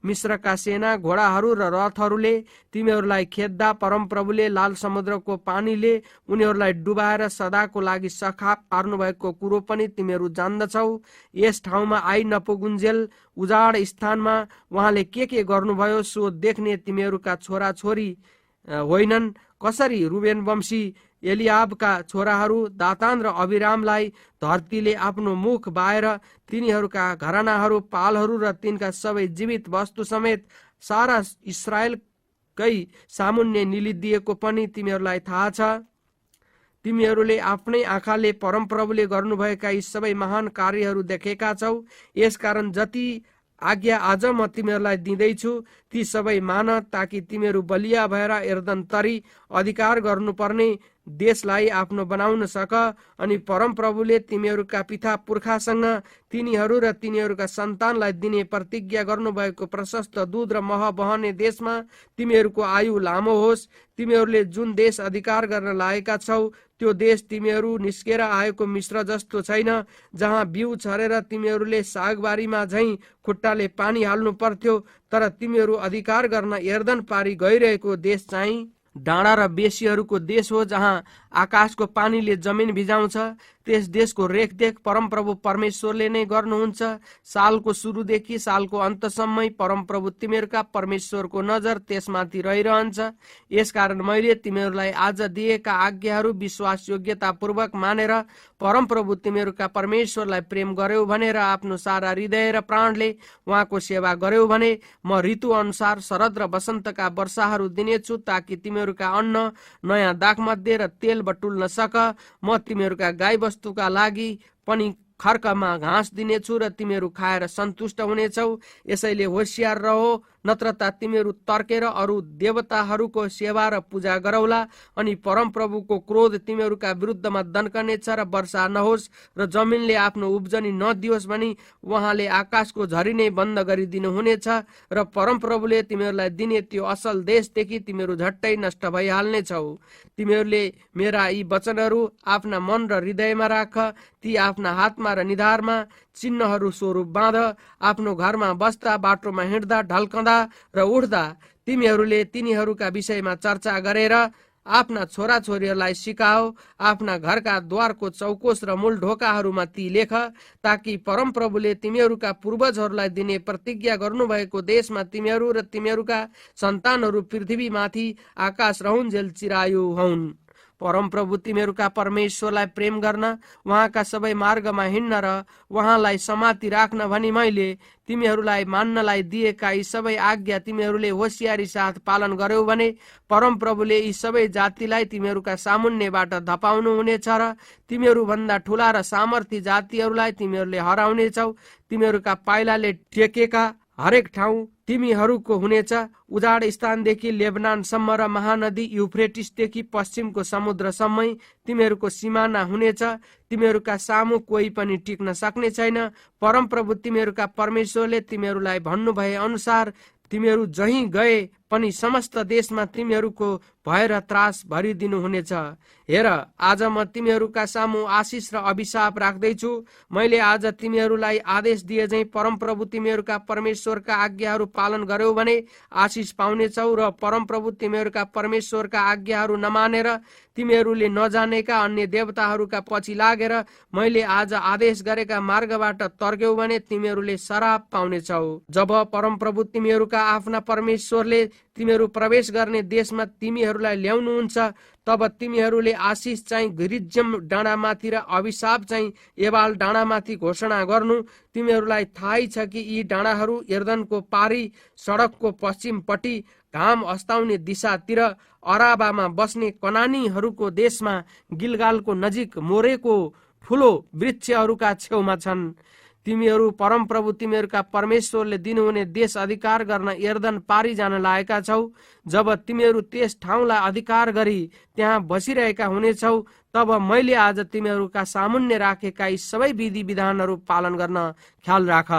मिश्रका सेना, घोडाहरू र रथहरूले तिमीहरूलाई खेद्दा परमप्रभुले लाल समुद्रको पानीले उनीहरूलाई डुबाएर सदाको लागि सखाप पार्नु भएको कुरो पनि तिमीहरू जान्दछौ। यस ठाउँमा आई नपुगुन्जेल उजाड स्थानमा उहाँले के गर्नुभयो सो देख्ने तिमीहरूका छोराछोरी होइनन्। कसरी रुबेन वंशी एलियाबका छोराहरू दातान र अबिरामलाई धरतीले आफ्नो मुख बाएर तिनीहरूका घरानाहरू, पालहरू र तिनका सबै जीवित वस्तु समेत सारा इस्राएलकै सामुन्ने निलिदिएको पनि तिमीहरूलाई थाहा छ। तिमीहरूले आफ्नै आँखाले परमप्रभुले गर्नुभएका यी सबै महान कार्यहरू देखेका छौ। यसकारण जति आज्ञा आज म तिमीहरूलाई दिँदैछु ती सबै मान, ताकि तिमीहरू बलिया भएर यर्दन तरी अधिकार गर्नुपर्ने देशलाई आफ्नो बनाउन सक। अनि परमप्रभुले तिमीहरूका पिता पुर्खासँग तिनीहरू र तिनीहरूका सन्तानलाई दिने प्रतिज्ञा गर्नुभएको प्रशस्त दूध र मह बहने देशमा तिमीहरूको आयु लामो होस्। तिमीहरूले जुन देश अधिकार गर्न लागेका छौ त्यो देश तिमीहरू निस्केर आएको मिश्र जस्तो छैन, जहाँ बिउ छरेर तिमीहरूले सागबारीमा झैँ खुट्टाले पानी हाल्नु पर्थ्यो। तर तिमीहरू अधिकार गर्न यर्दन पारी गइरहेको देश चाहिँ डाँडा र बेसीहरूको देश हो, जहाँ आकाशको पानीले जमिन भिजाउँछ। त्यस देशको रेखदेख परमप्रभु परमेश्वरले नै गर्नुहुन्छ। सालको सुरुदेखि सालको अन्तसम्मै परमप्रभु तिमीहरूका परमेश्वरको नजर त्यसमाथि रहिरहन्छ। यसकारण मैले तिमीहरूलाई आज दिएका आज्ञाहरू विश्वास योग्यतापूर्वक मानेर परमप्रभु तिमीहरूका परमेश्वरलाई प्रेम गर्यौ भने र आफ्नो सारा हृदय र प्राणले उहाँको सेवा गर्यौ भने म ऋतु अनुसार शरद र वसन्तका वर्षाहरू दिनेछु, ताकि तिमीहरूका अन्न, नयाँ दाखमध्ये र तेल बटुल्न सक। म तिमीहरूका गाई वस्तुका लागि पनि खर्कमा घाँस दिनेछु र तिमीहरू खाएर सन्तुष्ट हुनेछौ। यसैले होशियार रहो, नत्र त तिमीहरू तर्केर अरू देवताहरूको सेवा र पूजा गरौला अनि परमप्रभुको क्रोध तिमीहरूका विरुद्धमा दन्कनेछ र वर्षा नहोस् र जमिनले आफ्नो उब्जनी नदियोस् भनी उहाँले आकाशको झरी नै बन्द गरिदिनु हुनेछ। र परमप्रभुले तिमीहरूलाई दिने त्यो असल देशदेखि तिमीहरू झट्टै नष्ट भइहाल्नेछौ। तिमीहरूले मेरा यी वचनहरू आफ्ना मन र हृदयमा राख, ती आफ्ना हातमा र निधारमा चिन्हहरू स्वरूप बाँध। आफ्नो घरमा बस्दा, बाटोमा हिँड्दा, ढल्कँदा र उठ्दा तिमीहरूले तिनीहरूका विषयमा चर्चा गरेर आफ्ना छोराछोरीहरूलाई सिकाओ। आफ्ना घरका द्वारको चौकोस र मूल ढोकाहरूमा ती लेख, ताकि परमप्रभुले तिमीहरूका पूर्वजहरूलाई दिने प्रतिज्ञा गर्नुभएको देशमा तिमीहरू र तिमीहरूका सन्तानहरू पृथ्वीमाथि आकाश रहउन्जेल चिरायु हुन्। परमप्रभु तिमीहरूका परमेश्वरलाई प्रेम गर्न, उहाँका सबै मार्गमा हिँड्न र उहाँलाई समाति राख्न भनी मैले तिमीहरूलाई मान्नलाई दिएका यी सबै आज्ञा तिमीहरूले होशियारी साथ पालन गर्यौ भने परमप्रभुले यी सबै जातिलाई तिमीहरूका सामुन्नेबाट धपाउनु हुनेछ र तिमीहरू भन्दा ठुला र सामर्थी जातिहरूलाई तिमीहरूले हराउनेछौ। तिमीहरूका पाइलाले टेकेका हरेक ठाउँ तिमीहरूको हुनेछ। उजाड स्थानदेखि लेबनानसम्म र महानदी युफ्रेटिसदेखि पश्चिमको समुद्रसम्मै तिमीहरूको सिमाना हुनेछ। तिमीहरूका सामु कोही पनि टिक्न सक्ने छैन। परमप्रभु तिमीहरूका परमेश्वरले तिमीहरूलाई भन्नुभए अनुसार तिमीहरू जहीँ गए पनि समस्त देशमा तिमीहरूको भय र त्रास भरिदिनु हुनेछ। हेर, आज म तिमीहरूका सामु आशिष र अभिशाप राख्दैछु। मैले आज तिमीहरूलाई आदेश दिए झैँ परमप्रभु तिमीहरूका परमेश्वरका आज्ञाहरू पालन गर्यौ भने आशिष पाउनेछौ, र परमप्रभु तिमीहरूका परमेश्वरका आज्ञाहरू नमानेर तिमीहरूले नजानेका अन्य देवताहरूका पछि लागेर मैले आज आदेश गरेका मार्गबाट तर्क्यौ भने तिमीहरूले श्राप पाउनेछौ। जब परमप्रभु तिमीहरूका आफ्ना परमेश्वरले तिमीहरू प्रवेश गर्ने देशमा तिमीहरूलाई ल्याउनुहुन्छ, तब तिमीहरूले आशिष चाहिँ गिरिजम डाँडामाथि र अभिशाप चाहिँ एबाल डाँडामाथि घोषणा गर्नु। तिमीहरूलाई थाहै छ कि यी डाँडाहरू यर्दनको पारी सडकको पश्चिमपट्टि घाम अस्ताउने दिशातिर अराबामा बस्ने कनानीहरूको देशमा गिलगालको नजिक मोरेको ठुलो वृक्षहरूका छेउमा छन्। तिमीहरू परमप्रभु तिमीहरूका परमेश्वरले दिनुहुने देश अधिकार गर्न यर्दन पारी जान लागेका छौ। जब तिमीहरू त्यस ठाउँलाई अधिकार गरी त्यहाँ बसिरहेका हुनेछौ, तब मैले आज तिमीहरूका सामुन्ने राखेका यी सबै विधि विधानहरू पालन गर्न ख्याल राख।